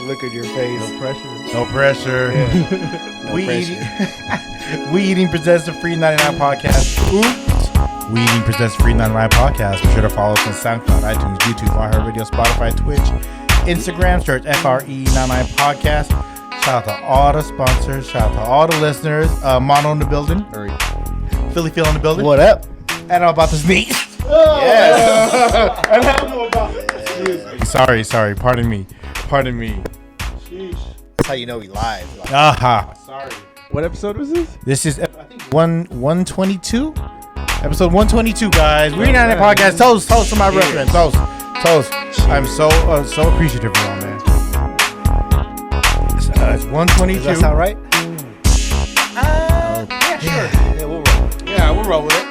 Look at your face. No pressure. No pressure. Yeah. No We pressure. We Eating presents the Free99 podcast. Oops. We Eating presents the Free99 podcast. Be sure to follow us on SoundCloud, iTunes, YouTube, iHeartRadio, Spotify, Twitch, Instagram. Search FRE99 podcast. Shout out to all the sponsors. Shout out to all the listeners. Mono in the building. Philly Phill in the building. What up? And I'm about to sneeze. Yes. And I'm about to sneeze. Sorry. Pardon me. That's how you know we live. Like, Aha. Sorry. What episode was this? This is, I think, 122? Episode 122, guys. We're not in a podcast. Toast to my reference. Toast. I'm so appreciative of y'all, man. It's 122. does that sound right? Yeah, sure. Yeah, we'll roll. Yeah, we'll roll with it.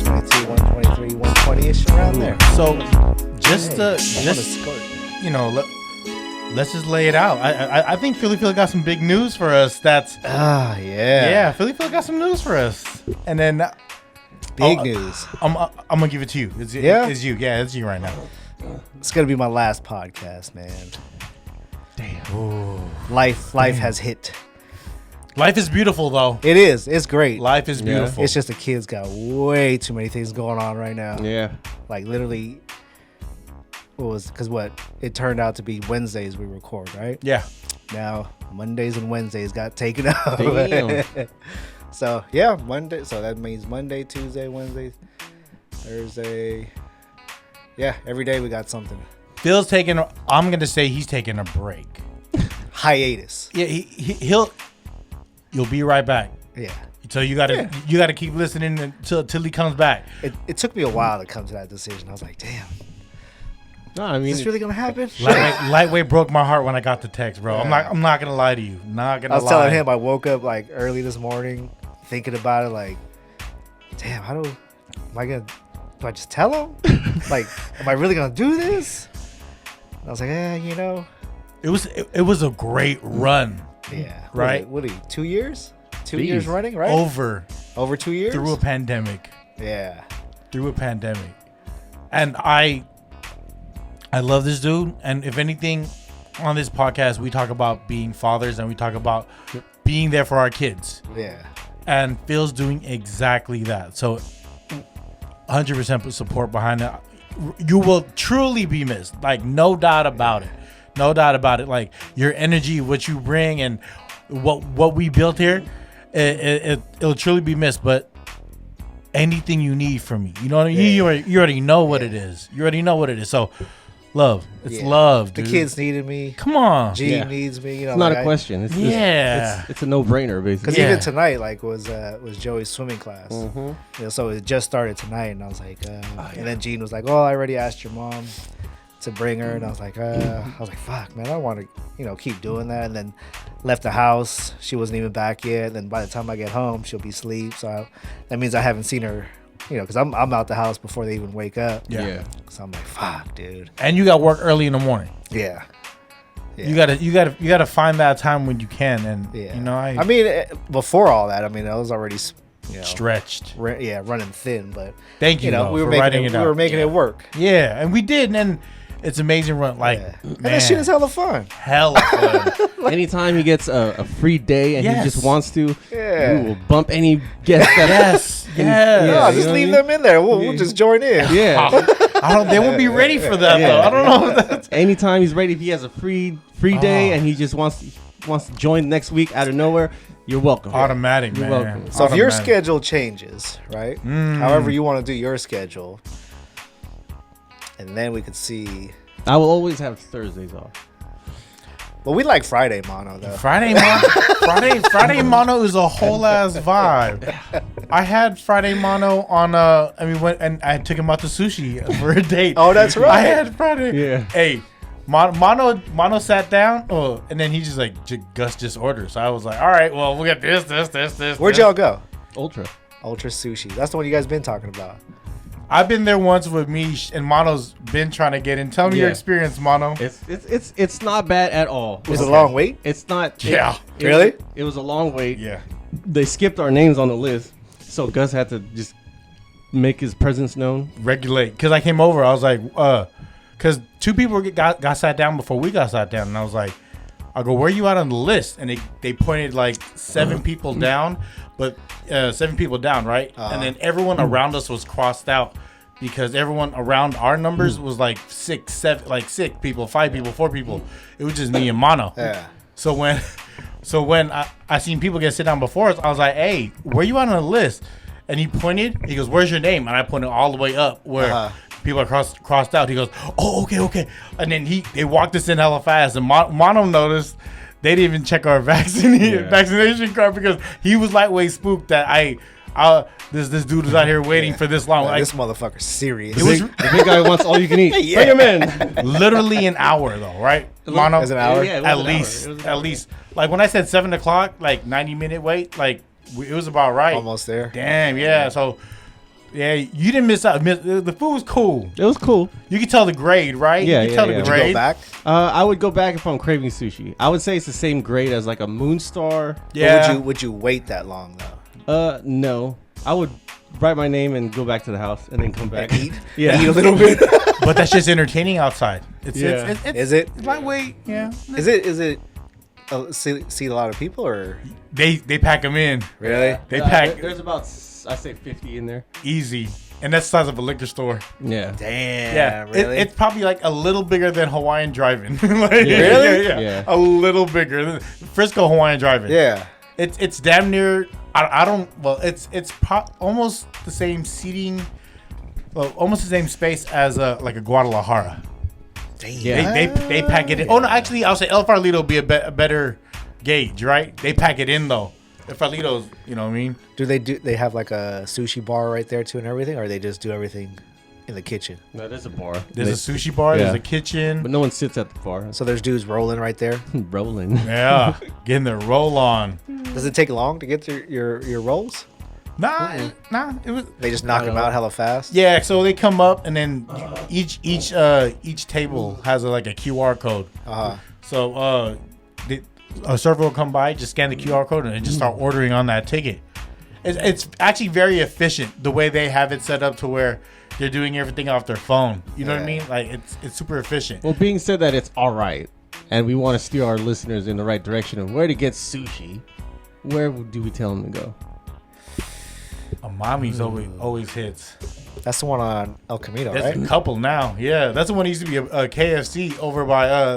122, 123, 120-ish around there. So, just Squirt. let's just lay it out. I think Philly Phill got some big news for us. That's Ah, yeah. yeah. Philly Phill got some news for us, and then Big news. I'm gonna give it to you. It's you. Yeah, it's you right now. It's gonna be my last podcast, man. Damn. Ooh. Life has hit. Life is beautiful, though. It is. It's great. Life is beautiful. It's just the kids got way too many things going on right now. Yeah. Like literally, it turned out to be Wednesdays we record, right? Yeah. Now Mondays and Wednesdays got taken out. Damn. So yeah, Monday. So that means Monday, Tuesday, Wednesday, Thursday. Yeah, every day we got something. Phil's taking. I'm gonna say he's taking a break. Hiatus. Yeah, You'll be right back. Yeah. So you gotta keep listening until he comes back. It took me a while to come to that decision. I was like, damn, No, I mean, is this really gonna happen? Lightweight broke my heart when I got the text, bro. Yeah. I'm not gonna lie to you. I was telling him I woke up like early this morning thinking about it, like, damn, do I just tell him? Like, am I really gonna do this? And I was like, It was a great run. yeah. Right? What are you, 2 years? 2 Jeez. years running, right? Over 2 years? through a pandemic. Yeah. And I love this dude. And if anything, on this podcast, we talk about being fathers and we talk about being there for our kids. Yeah. And Phil's doing exactly that. So 100% support behind it. You will truly be missed. Like, no doubt about it. No doubt about it. Like, your energy, what you bring, and what we built here, it'll truly be missed. But anything you need from me, you know what I mean? Yeah. You already know what it is. You already know what it is. So, love. It's Yeah. love, dude. The kids needed me. Come on. Gene needs me. it's not a question. It's it's a no-brainer, basically. Because even tonight, like, was Joey's swimming class. Mm-hmm. Yeah, so it just started tonight, and I was like, and then Gene was like, "Oh, I already asked your mom to bring her," and I was like, "Fuck, man, I don't want to, keep doing that." And then left the house. She wasn't even back yet. And then by the time I get home, she'll be asleep. So that means I haven't seen her, because I'm out the house before they even wake up. Yeah. So I'm like, "Fuck, dude." And you got work early in the morning. Yeah. You gotta find that time when you can. And yeah. I mean, before all that, I was already stretched. Running thin, but Thank you, we were for writing making it out. We were making it work. Yeah, and we did, and it's amazing run. Like, man, and that shit is hella fun. Hella fun. Anytime he gets a free day and he just wants to, Yeah. we will bump any guest that Yes. No, you just know leave what I them in there. We'll just join in. Yeah. They won't be ready for that though. I don't know if that's Anytime he's ready, if he has a free day and he just wants to join next week out of nowhere, you're welcome. automatic, You're man. welcome. So if your Automatic. schedule changes, right? However you want to do your schedule, and then we could see. I will always have Thursdays off. Well, we like Friday mono though. Friday mono is a whole ass vibe. I had Friday mono on and I took him out to sushi for a date. Oh, that's right. I had Friday. Yeah. Hey, mono sat down. Oh, and then he just like Gus just ordered. So I was like, all right, well, we got this. Where'd y'all go? Ultra Sushi. That's the one you guys been talking about. I've been there once with me, and Mono's been trying to get in. Tell me your experience, Mono. It's not bad at all. Was it a long wait? It's not. Yeah. Really? It was a long wait. Yeah. They skipped our names on the list, so Gus had to just make his presence known. Regulate. Because I came over, I was like, because two people got sat down before we got sat down, and I was like, I go, where are you at on the list? And they pointed like 7 people down, but 7 people down, right? And then everyone around us was crossed out because everyone around our numbers was like 6, 7, like 6 people, 5 people, 4 people. It was just me and Mono. Yeah. So when I seen people get sit down before us, I was like, hey, where you at on the list? And he pointed. He goes, where's your name? And I pointed all the way up where people are crossed out. He goes, oh, okay. And then they walked us in hella fast. And Mono noticed they didn't even check our vaccination card because he was lightweight spooked that this dude was out here waiting for this long. Like, this motherfucker's serious. The big guy wants all you can eat. Bring him in. Literally an hour though, right? Mono, Is it an hour? Yeah, at least. Like when I said 7 o'clock, like 90-minute wait, like it was about right. Almost there. Damn, yeah. So, yeah, you didn't miss out. The food was cool. It was cool. You could tell the grade, right? Yeah, you could tell the Would you grade. go back? I would go back if I'm craving sushi. I would say it's the same grade as like a Moonstar. Yeah. Or would you wait that long though? No. I would write my name and go back to the house and then come back. And eat? Yeah. Eat a little bit. But that's just entertaining outside. Yeah. Is it? It's lightweight, yeah. Is it? See a lot of people or They pack them in. really? They pack There's about, I say 50 in there. easy. And that's the size of a liquor store. Yeah. Damn. Yeah, Really? it's probably like a little bigger than Hawaiian Drive-In. Like, Really? Yeah. A little bigger. Frisco Hawaiian Drive-In. Yeah. It's damn near. I don't. Well, it's almost the same seating. Well, almost the same space as like a Guadalajara. Damn. Yeah. They pack it in. Oh no, actually, I'll say El Farolito will be a better gauge, right? They pack it in though. El Farolito's, you know what I mean? Do they have like a sushi bar right there too and everything, or they just do everything in the kitchen? No, there's a bar. There's a sushi bar. Yeah. There's a kitchen. But no one sits at the bar. So there's dudes rolling right there. Rolling. Yeah, getting their roll on. Does it take long to get to your rolls? Nah. It was. They just knock them out hella fast. Yeah, so they come up and then each table has like a QR code. So a server will come by, just scan the QR code, and then just start ordering on that ticket. It's actually very efficient the way they have it set up to where they're doing everything off their phone. You know what I mean? Like it's super efficient. Well, being said that it's all right, and we want to steer our listeners in the right direction of where to get sushi, where do we tell them to go? Mommy's always hits. That's the one on El Camino, There's right? a couple now. Yeah, that's the one that used to be a KFC over by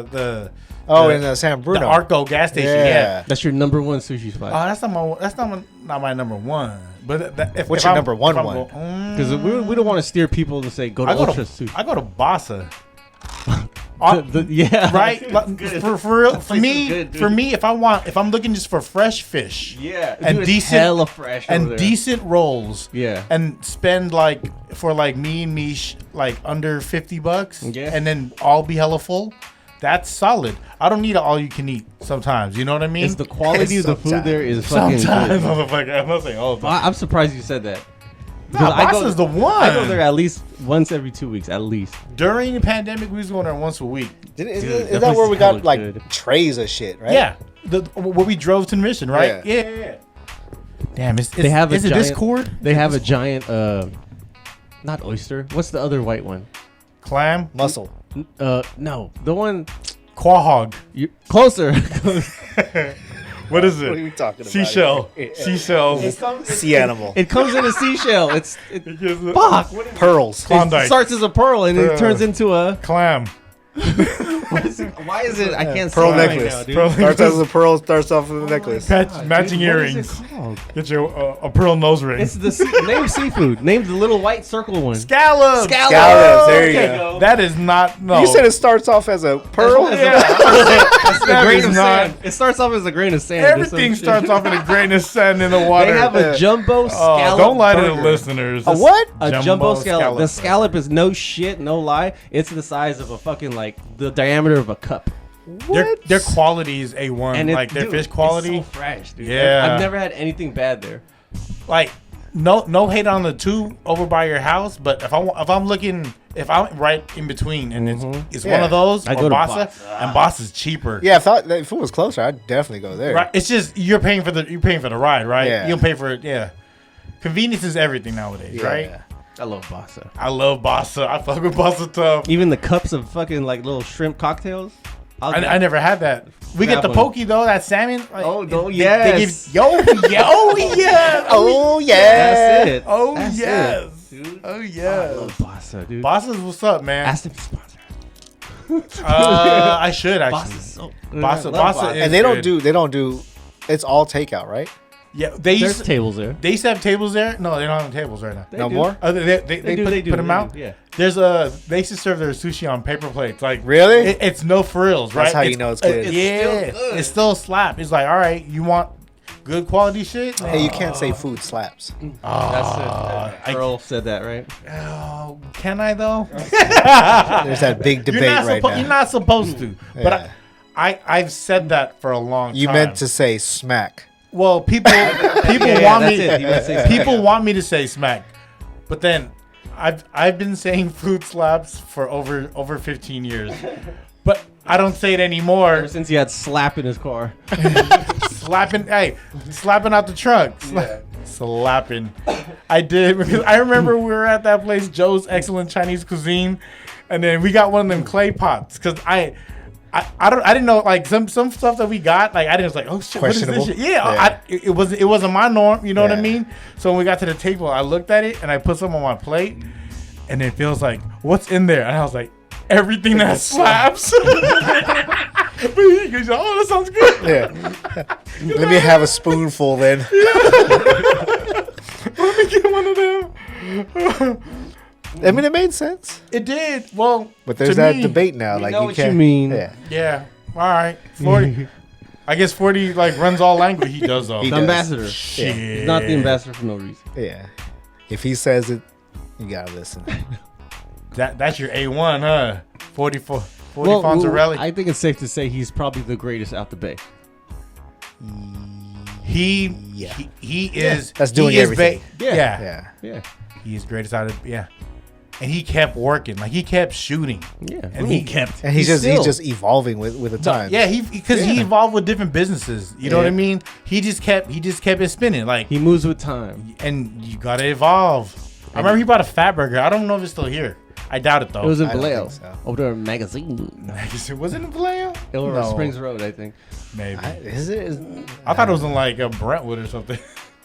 in San Bruno. the Arco gas station. Yeah. That's your number one sushi Oh, spot. that's not my number one. But What's your number one? Because we don't want to steer people to say go to Ultra Sushi. I go to Bassa. Yeah, Right? Like, for real, for me, good, dude. for me, if I'm looking just for fresh fish, Yeah, and dude, it's decent, hella fresh over and there. decent rolls, Yeah. and spend for me and Mish like under $50, Yeah. and then all be hella full. That's solid. I don't need an all you can eat sometimes. You know what I mean? It's the quality of the food there is fucking sometimes, good. motherfucker. I'm not saying all the time. I'm surprised you said that. Nah, I go- Bassa's the one. I go there at least once every 2 weeks, at least. During the pandemic, we was going there once a week. Is that that where place we is got hella like good. trays of shit, right? Yeah, where we drove to the mission, right? Yeah. Damn, They have is a it giant, Discord? They have a giant, not oyster. What's the other white one? Clam, Muscle. No, the one quahog. closer. What is it? What are you talking about? Seashell. here? Seashells. Sea animal. It comes in a seashell. Fuck. Pearls. Klondike. It starts as a pearl and it turns into a. Clam. Why is it? I can't Pearl see it right necklace. now, dude. Pearl Starts as a pearl, starts off with a necklace. Matching What is earrings. it called? Get your a pearl nose ring. It's the name seafood. Name the little white circle one. Scallops. Scallops, there you go. That is not no. You said it starts off as a pearl? That's a That grain is of not- sand. It starts off as a grain of sand. or Everything some starts shit. off in a grain of sand in the water. They have a jumbo scallop. don't lie to the burger. listeners. A what? A jumbo scallop. The scallop is no shit, no lie. It's the size of a fucking the diameter of a cup. Their quality is A1. And Like their dude, fish quality. it's so fresh, dude. Yeah. I've never had anything bad there. Like no hate on the two over by your house, but if I'm right in between and it's one Yeah. of those I or go to Bassa, Bassa. and Bassa's cheaper. Yeah, if it was closer, I'd definitely go there. Right. It's just you're paying for the ride, right? Yeah. You don't pay for it. Yeah. Convenience is everything nowadays, Yeah. right? I love Bassa. I love Bassa. I fuck with Bassa tough. Even the cups of fucking little shrimp cocktails. I never had that. We get the Grab poke though. That salmon. Like, Oh, no, they yes. give, yo, yeah. Oh yeah. That's it. Oh That's yes. it, dude. Oh I yes. love Bassa, dude. Bosses, what's up, man? Ask them to sponsor. I should actually. Bassa's so good. Bassa, I love Bassa is And they good. don't do. It's all takeout, right? Yeah, they There's used tables there. they used to have tables there. No, they don't have tables right now. No do. more. They put them out. Yeah. There's they used to serve their sushi on paper plates. Like Really? it's no frills, right? That's how you know it's good. Yeah, still good. it's still a slap. It's like, all right, you want good quality shit? Hey, you can't say food slaps. That's it. Earl said that, right? Oh, can I though? There's that big debate right now. You're not supposed to. Yeah. But I've said that for a long You time. meant to say smack. Well, people Yeah, want that's me. it. You meant to say People smack. want me to say smack, but then I've been saying food slaps for over 15 years, but I don't say it anymore. Ever since he had slap in his car. Slapping out the trunk. Slapping. I did because I remember we were at that place, Joe's Excellent Chinese Cuisine, and then we got one of them clay pots because I didn't know like some stuff that we got like I didn't was like, oh shit, what is this Questionable? shit? Yeah, Yeah. it wasn't my norm, you know what I Yeah. mean? So when we got to the table, I looked at it and I put some on my plate, and it feels like, what's in there? And I was like, everything that slaps. But he goes, oh, that sounds good. Yeah. Let me have a spoonful then. Let me get one of them. I mean, it made sense. It did. Well, But there's to that me, debate now. We Like know you what can't. you mean. Yeah. Yeah. All right. 40. I guess 40 like runs all language. He does though. He The does. ambassador. Shit. He's not the ambassador for no reason. Yeah. If he says it, you gotta listen. That's your A1, huh? 40 Fonzarelli. I think it's safe to say he's probably the greatest out the Bay. He Yeah. is. That's doing he is Yeah. everything. Yeah. Yeah. Yeah. He is greatest out of and he kept working. Like he kept shooting. Yeah. And he kept. And he's still- just evolving with the time. Yeah, because he evolved with different businesses. You know what I Yeah. mean? He just kept it spinning. Like He moves with time. and you gotta evolve. I remember he bought a Fat Burger. I don't know if it's still here. I doubt it though. It was in I don't Vallejo. think so. Over there in Magazine. Was it in Vallejo? Or No. Springs Road, I think. Maybe. Is it? I thought it was in like Brentwood or something.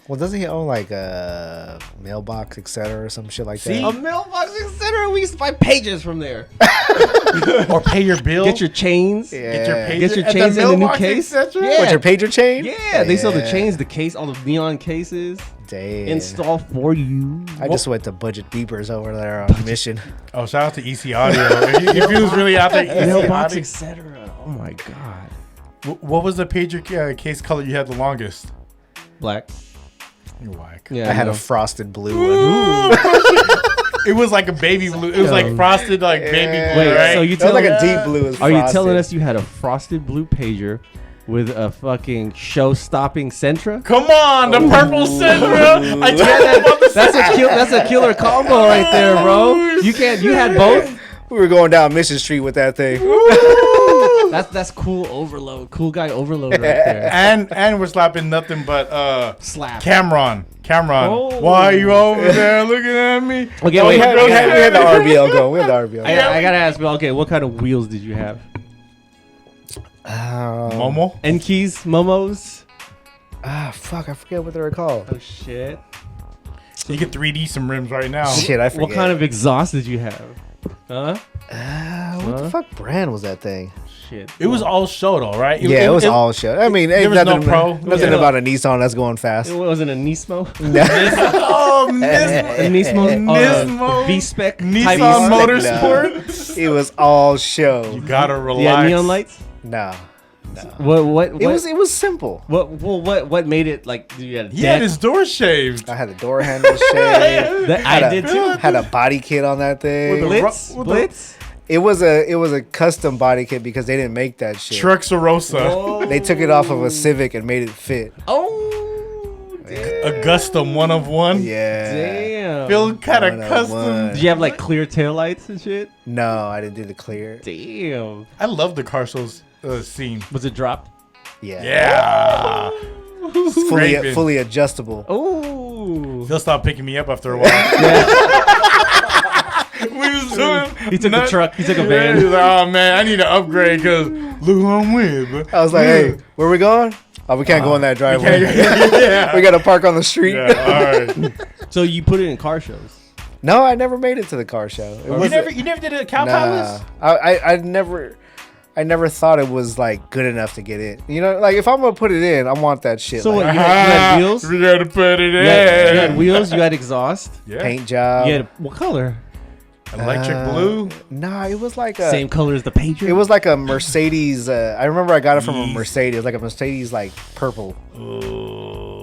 Well, doesn't he own like a mailbox, etc., or some shit like See? A mailbox, etc. We used to buy pages from there. Or pay your bill. Get your chains. that? Get your Yeah. pager Get your at chains in the new mailbox, case. etc. Yeah. What's your pager chain? Yeah, they sell the Yeah. chains, the case, all the neon cases. Damn. Install for you. I just went to Budget Beepers over there on mission. Oh, shout out to EC Audio. if he was really out there, EC Mailbox, Audio. etc. Oh my god. What was the pager case color you had the longest? Black. You're whack. Yeah, I had no. a frosted blue one. It was like a baby blue. It was like frosted, like baby blue, Wait, right? so you It was like a telling- deep blue. It was Are you frosted. telling us you had a frosted blue pager with a fucking show-stopping Sentra? Come on, the purple Sentra. I told you about the That's a killer combo right there, bro. You had both. We were going down Mission Street with that thing. That's cool overload, cool guy overload right there. and we're slapping nothing but Slap. Cameron. Oh. Why are you over there looking at me? Okay, we wait. had the RBL going. We had the RBL. I gotta ask, well, okay, what kind of wheels did you have? Momo. Enkeys, Momos? Fuck, I forget what they were called. Oh shit. So you can 3D some rims right now. Shit, I forget. What kind of exhaust did you have? Huh? What the fuck brand was that thing? Shit. It was all show though, right? Yeah, it was all shit. I mean, there ain't was no nothing, pro. nothing Yeah. about a Nissan that's going fast. It wasn't a Nismo. Oh, A Nismo. Nismo. V-Spec. Nissan Type Motorsport. It was all show. You gotta relax. Yeah, neon lights. No. What? It was simple. What made it like? You had a He had deck? his door shaved. I had the door handle shaved. I did too. Had a body kit on that thing. Blitz. with the- Blitz. It was a custom body kit because they didn't make that shit. Truck Sarosa. Oh. They took it off of a Civic and made it fit. Oh. Augusta 1 of 1. Yeah. Damn. Phil kind of 101. custom. Did you have like clear taillights and shit? No, I didn't do the clear. Damn. I love the car shows scene. Was it dropped? Yeah. Yeah. Scraping. Fully adjustable. Oh. Phil stopped picking me up after a while. We was doing. He took the truck. He took a He van. was like, oh man, I need to upgrade because Look who I'm with. I was like, hey, where we going? Oh, we can't go in that driveway. Yeah. We got to park on the street. Yeah, all right. So you put it in car shows. No, I never made it to the car show. It You wasn't- never did a Cow Palace? I never thought it was like good enough to get in. You know, like if I'm gonna put it in, I want that shit. So like, what, you had wheels? We gotta put it in. You had wheels. You had exhaust. Yeah. paint job. You had what color? Electric blue. Nah, it was like a Same color as the Patriot. It was like a Mercedes. I remember I got it from a Mercedes. It was like a Mercedes, like purple.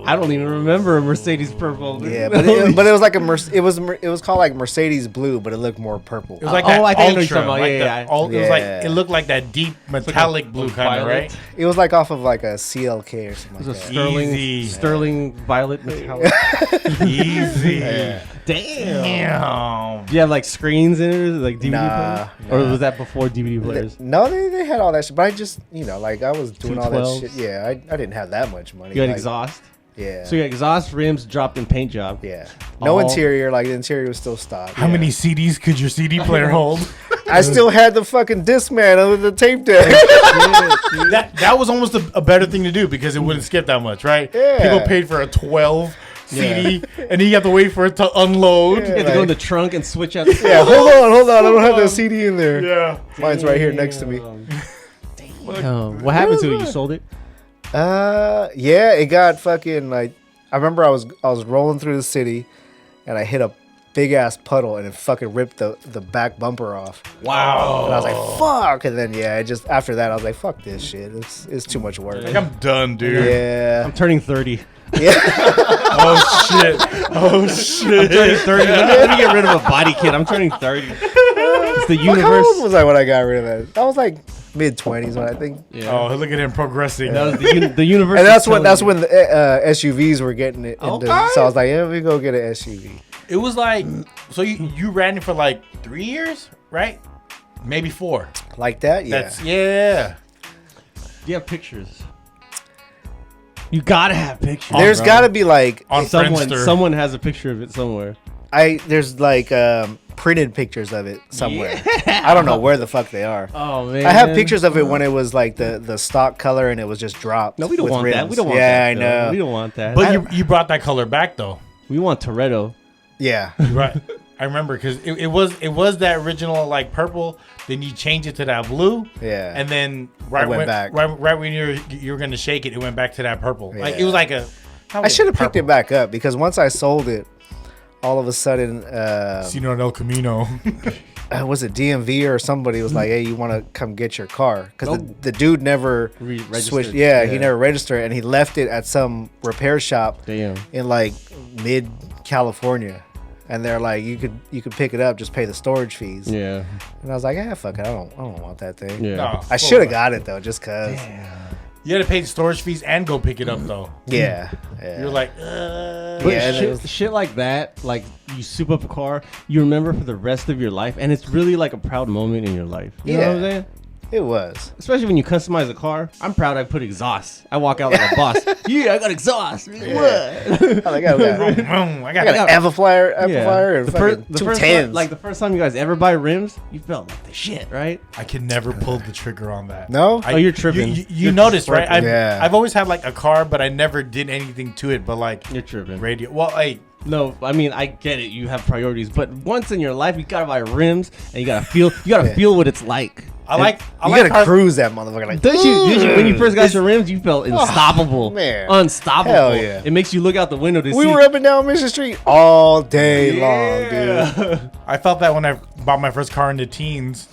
I don't even remember a Mercedes purple. Yeah, but it was like it was called like Mercedes blue, but it looked more purple. It was like Oh, that I think I know what you're ultra. talking about. Like Yeah, the yeah. It was Yeah. like it looked like that deep metallic blue kind of, violet. right? It was like off of like a CLK or something It was a like that. sterling, Easy. sterling violet metallic. Easy. Damn. Damn. Do you have like screens in it, like DVD Nah, players? Or nah. was that before DVD players? No, they had all that shit, but I just like I was doing all that 212s? shit. Yeah, I didn't have that much money. You had like, exhaust. Yeah. So you had exhaust, rims, dropped in paint job. Yeah. No All- interior. Like the interior was still stock. How many CDs could your CD player hold? I still had the fucking Discman under the tape deck. That was almost a better thing to do because it wouldn't skip that much, right? Yeah. People paid for a 12 CD, and then you have to wait for it to unload. Yeah. You had to go in the trunk and switch out. The Yeah, hold on. I don't have that CD in there. Yeah. Mine's right here next to me. Damn. What happened to it? You sold it? Yeah, it got fucking like. I remember I was rolling through the city, and I hit a big ass puddle, and it fucking ripped the back bumper off. Wow. And I was like, fuck. And then I just after that I was like, fuck this shit. It's too much work. Like, I'm done, dude. Yeah. I'm turning 30. Yeah. Oh, shit. Oh, shit. Turning 30. Let me get rid of a body kit. I'm turning 30. It's the How old universe. was I when I got rid of that? I was like mid-20s when I think. Yeah. Oh, look at him progressing. That was the universe. And is that's telling when you. the SUVs were getting it. Into, Okay. So I was like, yeah, we go get an SUV. It was like, so you ran it for like 3 years, right? Maybe 4. Like that, yeah. That's, yeah. Do you have pictures? You gotta have pictures. There's bro. got to be like On Friendster. Someone has a picture of it somewhere. there's like printed pictures of it somewhere. I don't know where the fuck they are. Oh man. I have pictures of it when it was like the stock color and it was just dropped. No, we don't with want that. rims. We don't want yeah, that. I know. We don't want that. But you brought that color back, though. we want Toretto. Yeah. Right. I remember because it was that original like purple. Then you changed it to that blue. Yeah. And then It went back. right when you were gonna shake it, it went back to that purple. Like it Yeah. was like a. I should have picked it back up because once I sold it, all of a sudden, Sino en El Camino. was it DMV or somebody was like, hey, you want to come get your car? Because Nope. the dude never Registered. switched. Yeah, he never registered and he left it at some repair shop Damn. in like mid California. And they're like, you could pick it up, just pay the storage fees. Yeah. And I was like, fuck it, I don't want that thing. Yeah. No, I should have got it though, just cause. You had to pay the storage fees and go pick it up though. Yeah. You're like, But Yeah, and it shit, was- shit like that, like you soup up a car, you remember for the rest of your life, and it's really like a proud moment in your life. You know what I'm Yeah. saying? It was. Especially when you customize a car. I'm proud I put exhaust. I walk out like a boss. Yeah, I got exhaust. What? I got I got an amplifier and The fucking the two first tens. time, like the first time you guys ever buy rims, you felt like the shit, right? I can never pull the trigger on that. No? I, Oh, you're tripping. You You're noticed, right? tripping. I've always had like a car, but I never did anything to it. But like You're tripping. radio. Well, hey, No, I mean I get it. You have priorities, but once in your life, you gotta buy rims, and you gotta feel. You gotta feel what it's like. I like you like gotta cars. cruise that motherfucker like Did you when you first got your rims, you felt unstoppable, man. unstoppable. Hell yeah. It makes you look out the window to we see. were up and down Mission Street all day long, dude. I felt that when I bought my first car in the teens.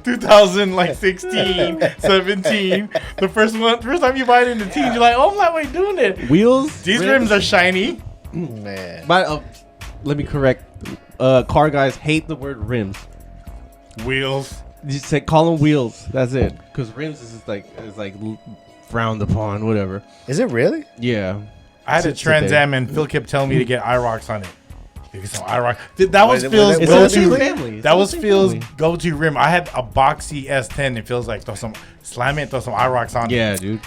2016, 17. The first time you buy it in the teens, you're like, oh, I'm not way doing it. Wheels. These rims are shiny. Man. But let me correct. Car guys hate the word rims. Wheels. You say call them wheels. That's it. Because rims is just like frowned upon. Whatever. Is it really? Yeah. I had a Sit Trans there. Am and Phil kept telling me to get IROX on it. Get some IROX. That was Wait, Phil's wait, It's wait, all wait, the same go-to. family. It's That all the was same Phil's family. go-to rim. I had a boxy S10. It feels like slam it, throw some IROX on it. Yeah, dude.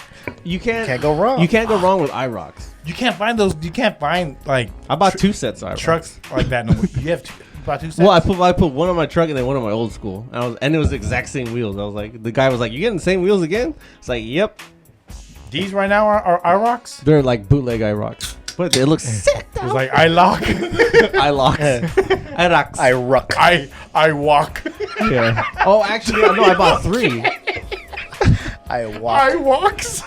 You Can't go wrong. You can't go wrong with IROX. You can't find those. You can't find like I bought 2 sets of IROX. trucks like that no more. You have to. About 2 cents. Well, I put one on my truck and then one on my old school. And it was the exact same wheels. I was like, the guy was like, "You getting the same wheels again?" It's like, "Yep." These right now are IROCs. They're like bootleg IROCs, but they look sick. It's like I lock, IROCs. IROCs. I ruck. I walk, Yeah. Oh, actually, no, I bought 3. I walk. I walks.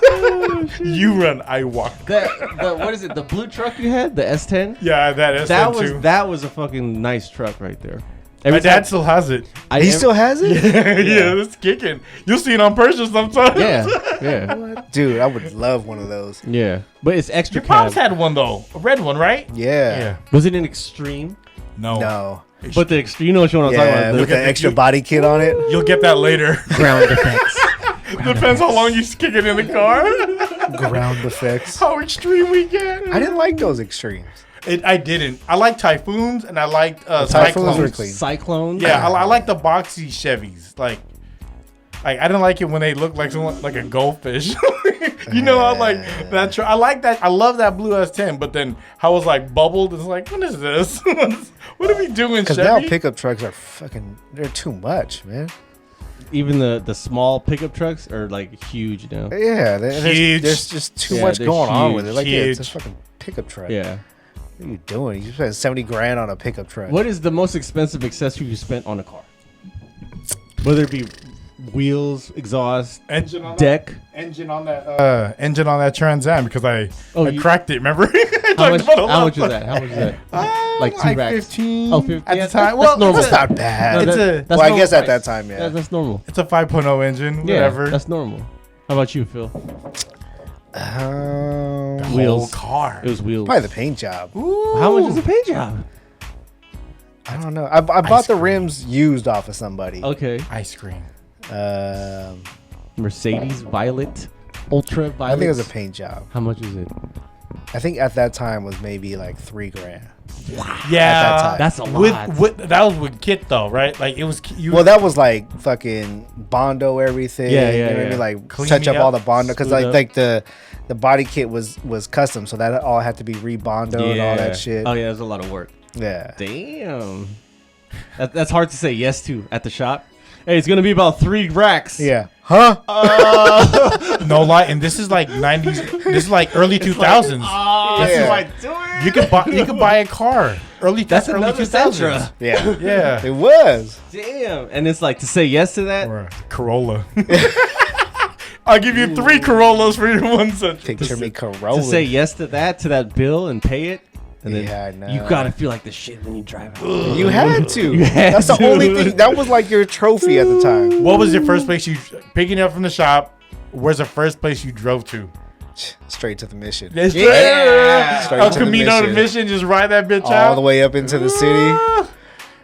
You run, I walk. The what is it? The blue truck you had, the S10. Yeah, that is That was a fucking nice truck right there. My dad still has it. He still has it? Yeah, it's kicking. You'll see it on purchase sometimes. Yeah. Dude, I would love one of those. Yeah. But it's extra Your pops cab. had one though, a red one, right? Yeah. Was it an extreme? No. But the extreme, you know what I'm talking Yeah, about? with the extra body kit on it. You'll get that later. Ground effects. Depends how long you kick it in the car. Ground effects. How extreme we get. I didn't like those extremes. I didn't. I like Typhoons and I liked Typhoons Cyclones. were clean. Cyclones. Yeah, I like the boxy Chevys. Like I didn't like it when they looked like someone like a goldfish. You know, I like that. I like that. I love that blue S10. But then how it was like bubbled. It's like, what is this? What are we doing, Because Chevy? now pickup trucks are they're too much, man. Even the small pickup trucks are like huge now. Yeah, Huge. there's just too Yeah, much they're going on with it. huge. Like, yeah, it's a Huge. fucking pickup truck. Yeah. What are you doing? You spent 70 grand on a pickup truck. What is the most expensive accessory you spent on a car? Whether it be wheels, exhaust, engine on deck. that, engine on that Trans Am because I You- cracked it. Remember? How much is that? How much is that? Like 2 racks. 15. Oh, 15. At Yeah, the time. that's Well, normal. That's not bad. It's that- a- that's well, I normal guess at price. that time, yeah. That's normal. It's a 5.0 engine. Yeah, Whatever. that's normal. How about you, Phil? Whole wheels. car. It was wheels. Probably the paint job. How much is a paint job? I don't know. I bought the rims used off of somebody. Okay. Ice cream. Mercedes Violet, Ultra Violet. I think it was a paint job. How much is it? I think at that time was maybe like $3 grand. Yeah, time. That's a lot. With that was with kit though, right? Like it was. Well, that was like fucking Bondo everything. Yeah, You yeah, know what I yeah. mean? Like Clean touch me up all up. the Bondo because Smooth up. like the body kit was custom, so that all had to be re-Bondo and all that shit. Oh yeah, there's a lot of work. Yeah. Damn. That's hard to say yes to at the shop. Hey, it's gonna be about 3 racks. Yeah. Huh? No lie, and this is like 90s. This is like early 2000s. Yeah. You could buy a car early. That's early another 2000s. Sentra. Yeah. Yeah. It was. Damn. And it's like to say yes to that. Or a Corolla. I'll give you 3 Corollas for your one Sentra. Picture me Corolla. To say yes to that bill and pay it. And then Yeah, I know. you gotta feel like the shit when you drive out. You had to. You had That's the to. only thing. That was like your trophy at the time. What was your first place you picking it up from the shop? Where's the first place you drove to? Straight to the mission. It's Yeah. Straight El to the Camino to mission. Mission. Just ride that bitch All out. the way up into the city.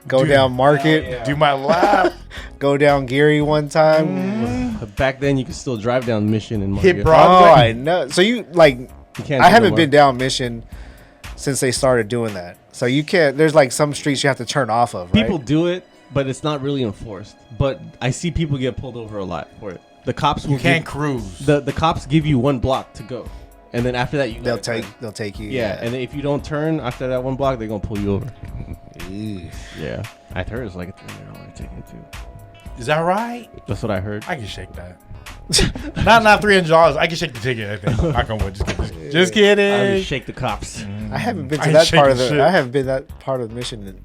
Go Dude. down Market. Do my lap. Go down Geary one time. But back then you could still drive down Mission and Hit Market. Broadway. Oh, I know. So you like? You can't I do haven't no been more. down Mission since they started doing that. So you can't. There's like some streets you have to turn off of. Right? People do it, but it's not really enforced. But I see people get pulled over a lot for it. The cops will You can't give, cruise. the cops give you 1 block to go, and then after that they'll gotta turn. take you. Yeah, and if you don't turn after that 1 block, they're gonna pull you over. Ew. Yeah, I heard it's like a $300 ticket too. Is that right? That's what I heard. I can shake that. not $300. I can shake the ticket. I think. I can just kidding. Just I kidding. would shake the cops. I haven't been I to ain't that part of the. shaking shit. I haven't been that part of the mission in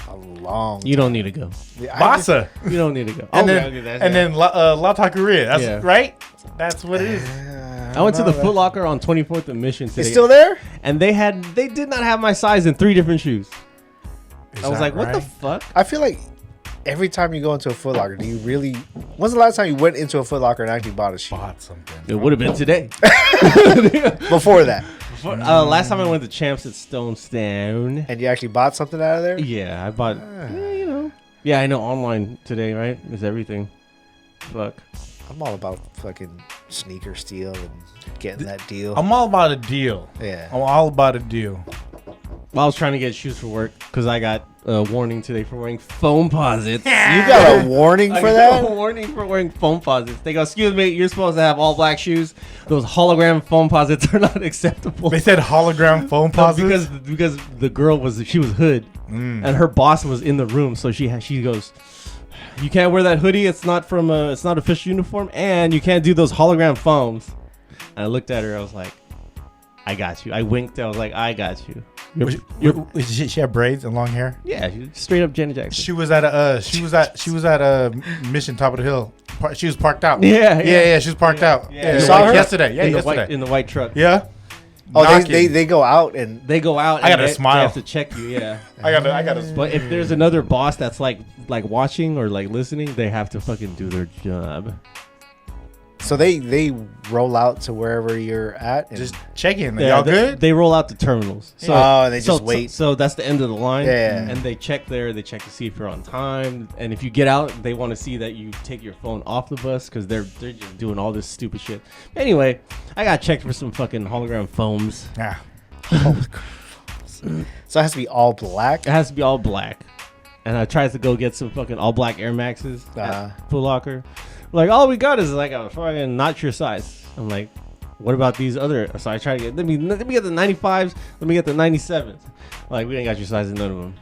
a long. You don't need to go. Yeah, I just- Bassa. You don't need to go. And Okay, then, okay, that's and it. then La Taqueria. That's Yeah. right. That's what it is. I went to the know. Foot Locker on 24th and Mission today. It's still there? and they did not have my size in 3 different shoes. Is I was that like, what the right? fuck? I feel like every time you go into a Foot Locker, do you really? When's the last time you went into a Foot Locker and actually bought a shoe? Bought something. It would have been today. Before that, Last time I went to Champs at Stone. and you actually bought something out of there? Yeah, I bought. You know. Yeah, I know. Online today, right? Is everything. Fuck. I'm all about fucking sneaker steal and getting that deal. I'm all about a deal. Yeah. I'm all about a deal. Well, I was trying to get shoes for work because I got a warning today for wearing foam posits. You got a warning for I got that? a warning for wearing foam posits. They go, excuse me, you're supposed to have all black shoes. Those hologram foam posits are not acceptable. They said hologram foam posits? because the girl was hood, and her boss was in the room, so she goes, you can't wear that hoodie. It's not official uniform, and you can't do those hologram foams. And I looked at her. I was like, I got you. I winked. I was like, I got you. She had braids and long hair. Yeah, straight up Janet Jackson. She was at a Mission Top of the Hill. She was parked out. Yeah. She was parked out. Yeah. You saw her? Yesterday. Yeah, yesterday. In the white truck. Yeah. Oh, Knocking. they go out and They go out. I and gotta smile. They have to check you. Yeah. I gotta. But if there's another boss that's like watching or like listening, they have to fucking do their job. so they roll out to wherever you're at. And Just check in. Yeah, Y'all good? They roll out the terminals. So, and they just wait. So that's the end of the line. Yeah. And they check there. They check to see if you're on time. And if you get out, they want to see that you take your phone off the bus because they're just doing all this stupid shit. Anyway, I got checked for some fucking hologram foams. Yeah. So it has to be all black. It has to be all black. And I tried to go get some fucking all black Air Maxes at Foot Locker. Like, all we got is like a fucking not your size. I'm like, what about these other? So I try to get, let me get the 95s, let me get the 97s. Like, we ain't got your size in none of them.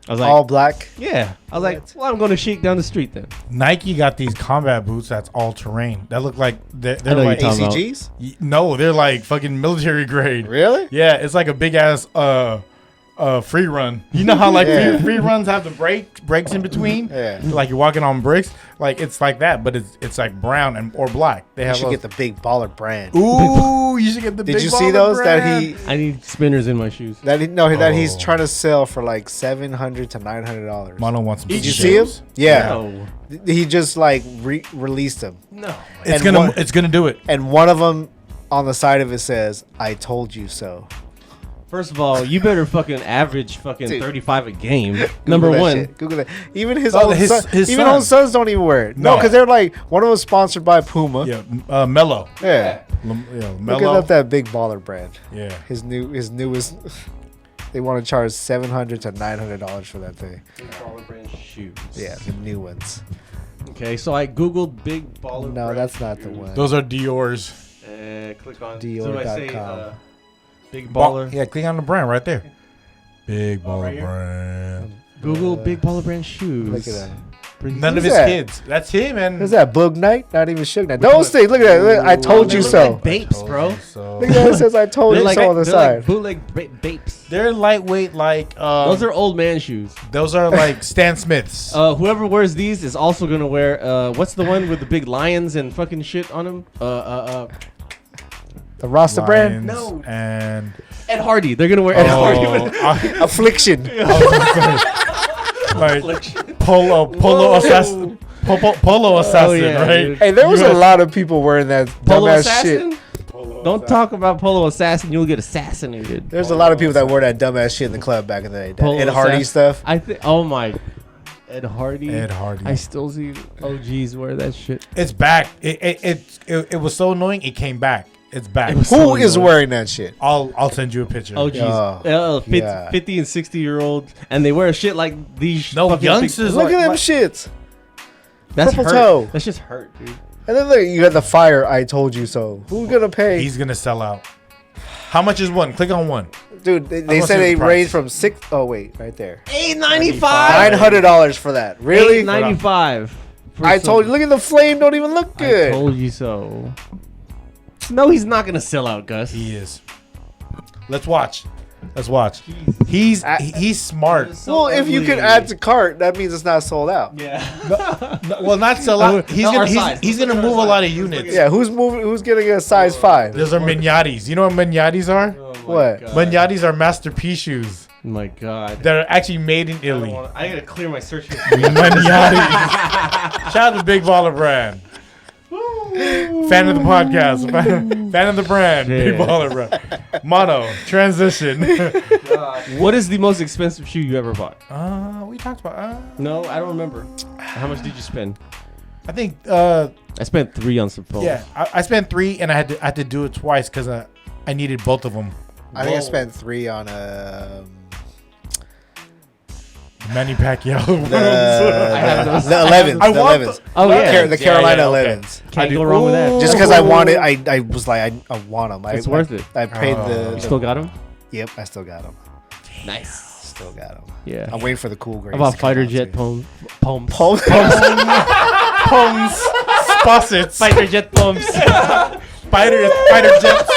I was like, All black. yeah. I was like, well, I'm going to Chic down the street then. Nike got these combat boots that's all terrain. That look like they're I know like you're talking about. ACGs? no, they're like fucking military grade. Really? Yeah, it's like a big ass free run. You know how like Yeah. free runs have the breaks in between? Yeah. Like you're walking on bricks. Like it's like that, but it's like brown or black. They You have should get the big baller brand. Ooh, you should get the Did big you see baller those brand. that I need spinners in my shoes. he's Oh. trying to sell for like $700 to $900? Mono wants some Did you see him? shoes. Yeah. No. He just like released them. No. It's And gonna one- it's gonna do it. And one of them on the side of it says, "I told you so." First of all, you better fucking average fucking Dude. 35 a game. Google Number that one. shit. Google that. Even his Oh, own his- son, his even son. own sons don't even wear it. No, No. because they're like one of them was sponsored by Puma. Yeah, Mellow. Yeah. Yeah, Look Mellow. at that big baller brand. Yeah. His newest. They want to charge $700 to $900 for that thing. Big baller brand shoes. Yeah, the new ones. Okay, so I googled big baller. No, brand that's not the shoes. one. Those are Dior's. Click on Dior.com. big baller. Yeah, click on the brand right there. Big Oh, baller right here? brand. Google big baller brand shoes. Look at that. None of Who's his that? kids. That's him and Who's that? Boog Knight? Not even Suge Knight. Those things. Look at that. Look, I told They you look so. like Bapes, bro. So. Look at that. It says I told you so on the they're side. like bootleg Bapes. They're lightweight like Those are old man shoes. like Stan Smiths. Whoever wears these is also gonna wear what's the one with the big lions and fucking shit on them? The Rasta brand. Lions No. And Ed Hardy. They're gonna wear Ed Hardy. Affliction. like polo assassin. Polo assassin, yeah, right? dude. Hey, there was a US lot of people wearing that Polo dumbass assassin. shit. Don't talk about Polo assassin. You'll get assassinated. There's a lot of people that wore that dumbass shit in the club back in the day. That Polo Ed Hardy assassin. stuff. I think. Oh my. Ed Hardy. Ed Hardy. I still see OGs wear that shit. It's back. It was so annoying. It came back. It's back. It was Who so is annoying. wearing that shit? I'll send you a picture. OGs. Oh, 50, yeah. 50 and 60-year-olds, and they wear shit like these. No, fucking youngsters big- Look at them like- shits. That's purple hurt. toe. That's just hurt, dude. And then look, you got the fire. I told you so. Who's gonna pay? He's gonna sell out. How much is one? Click on one. Dude, they gonna said see they the price. raised from $6. Oh wait, right there. $8.95. $900 for that. Really? $8.95. I told you. Look at the flame. Don't even look I good. told you so. No, he's not gonna sell out, Gus. He is. Let's watch. He's smart. Well, if you can add to cart, that means it's not sold out. Yeah. No, well, not sell out. He's No, gonna our size. he's gonna Look at move our a lot size. of units. Yeah, who's moving? Who's getting a size 5? Those are mignatis. You know what mignatis are? Oh my What? God. Mignatis are masterpiece shoes Oh my God. that are actually made in Italy. I gotta clear my search history. Mignatis. Shout out to Big Baller Brand. Fan of the podcast. Fan of the brand. Big Shit. Baller Brand. Mono. Transition. What is the most expensive shoe you ever bought? We talked about. No, I don't remember. How much did you spend? I think. I spent 3 on some phones. Yeah, I spent 3 and I had to do it twice because I needed both of them. I think I Whoa. spent 3 on Manny Pacquiao. I have those. The 11s. I The want 11s. Oh yeah, The Carolina yeah, okay. 11s. can't go wrong with that. Just because I wanted, I was like, I want them. It's worth it. I paid You still got them? Yep, I still got them. Nice. Still got them. Yeah. I'm waiting for the cool grades. How about to come fighter out, jet too. poems? Poems? Poems. Faucets. Fighter jet poems. Fighter jets.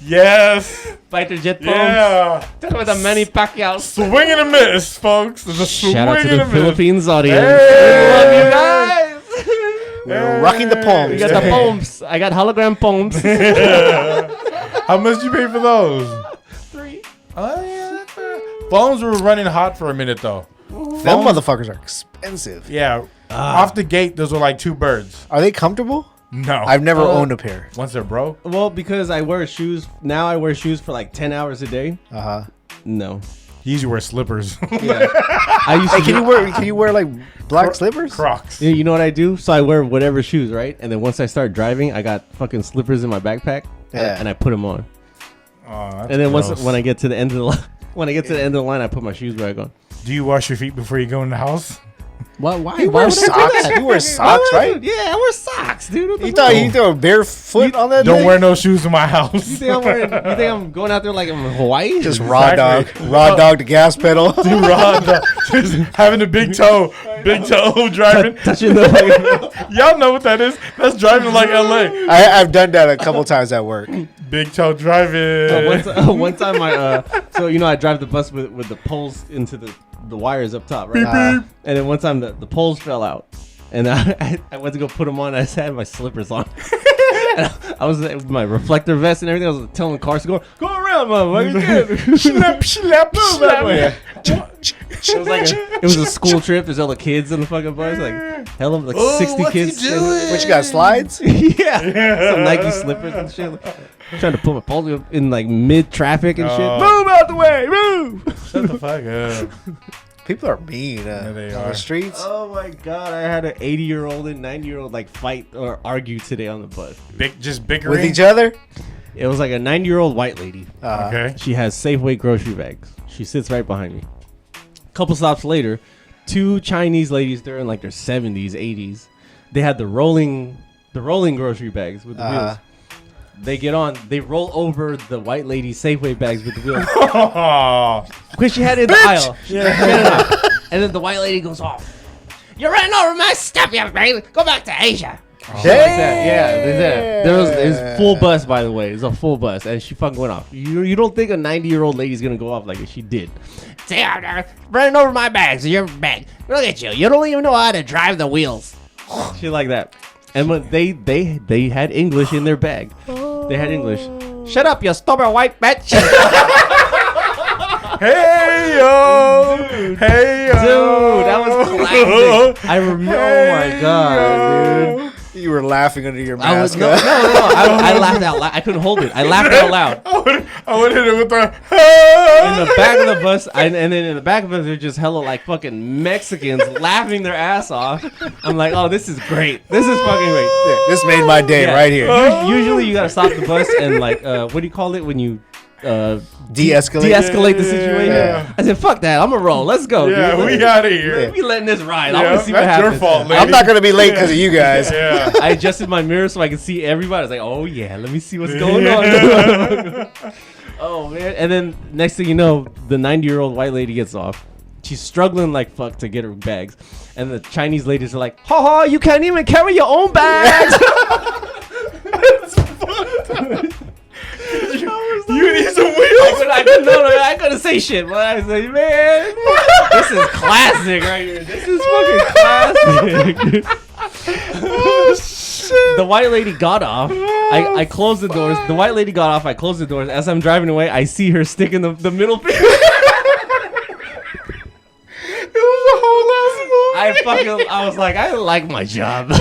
Yes. Fighter jet poems. Yeah. Talk about the Manny Pacquiao. Swing and a miss, folks. There's a swing Shout out to and the a miss. Philippines audience. Hey. Love you guys. We're rocking the poems. We got the poems. I got hologram poems. How much did you pay for those? 3. Oh yeah, that's fair. Phones were running hot for a minute though. Them motherfuckers are expensive. Yeah. Off the gate, those were like 2 birds. Are they comfortable? No. I've never owned a pair. Once they're broke. Well, because I wear shoes now, I wear shoes for like 10 hours a day. No. He usually wears slippers. Yeah. I used Hey, to. can you wear like black slippers? Crocs. You know what I do? So I wear whatever shoes, right? And then once I start driving, I got fucking slippers in my backpack, Yeah. and I put them on. Oh, that's And then gross. when I get to the end of the line, I put my shoes back on. Do you wash your feet before you go in the house? Why? Why? You wear socks? You wear socks, right? Yeah, I wear socks, dude. What the You thought fuck? you throw barefoot on that? Don't thing? wear no shoes in my house. You think I'm going out there like I'm in Hawaii? Just raw Exactly. raw dog the gas pedal. Dude, just having a big toe driving. touching the. Y'all know what that is? That's driving like LA. I've done that a couple times at work. Big toe driving. One time I drive the bus with the poles into the wires up top, right? And then one time the poles fell out, and I went to go put them on. I just had my slippers on. And I was with my reflector vest and everything. I was telling the cars to go around, motherfucker. Slap. Yeah. It was a school trip. There's all the kids on the fucking bus, like hell of like 60 kids. What you got, slides? Yeah, some Nike slippers and shit. Trying to put my poles in like mid traffic and shit. Oh. Move out the way, move. Shut the fuck up. People are mean they on are. the streets. Oh my god, I had an 80-year-old and 90-year-old like fight or argue today on the bus. Just bickering With each other? It was like a 90-year-old white lady. Okay. She has Safeway grocery bags. She sits right behind me. A couple stops later, 2 Chinese ladies, they're in like their 70s, 80s. They had the rolling grocery bags with the wheels. They get on, they roll over the white lady's Safeway bags with the wheels. Because she had it in the aisle. And then the white lady goes off. You're running over my stuff, you baby. Go back to Asia. Shit like that. Yeah, there was full bus, by the way. It was a full bus, and she fucking went off. You don't think a 90-year-old lady's gonna go off like she did? Say, running over my bags, your bag. Look at you. You don't even know how to drive the wheels. Shit like that. And when they had English in their bag. They had English. Shut up, you stubborn white bitch. Hey yo, hey yo, Dude, that was classic. I remember. Oh my god, dude. You were laughing under your I was mask. no. I laughed out loud. I couldn't hold it. I laughed out loud. I would hit it with the. In the back of the bus, and then in the back of it, they're just hella like fucking Mexicans laughing their ass off. I'm like, oh, this is great. This is fucking great. Yeah, this made my day Yeah. right here. Usually, you gotta stop the bus and like, what do you call it when you De-escalate. de-escalate the situation? Yeah. I said, fuck that. I'm gonna roll. Let's go. Yeah, dude. we out of here. We letting this ride. Yeah, I want to see what that's happens. your fault, lady. I'm not going to be late because of you guys. Yeah. I adjusted my mirror so I could see everybody. I was like, oh yeah, let me see what's going on. Oh man. And then next thing you know, the 90-year-old white lady gets off. She's struggling like fuck to get her bags. And the Chinese ladies are like, ha ha, you can't even carry your own bags. You need some wheels. I couldn't say shit, but I was like, man, this is classic right here. This is fucking classic. Oh shit. The white lady got off. I closed the doors. The white lady got off. I closed the doors. As I'm driving away, I see her sticking the middle finger. I was like, I like my job. Like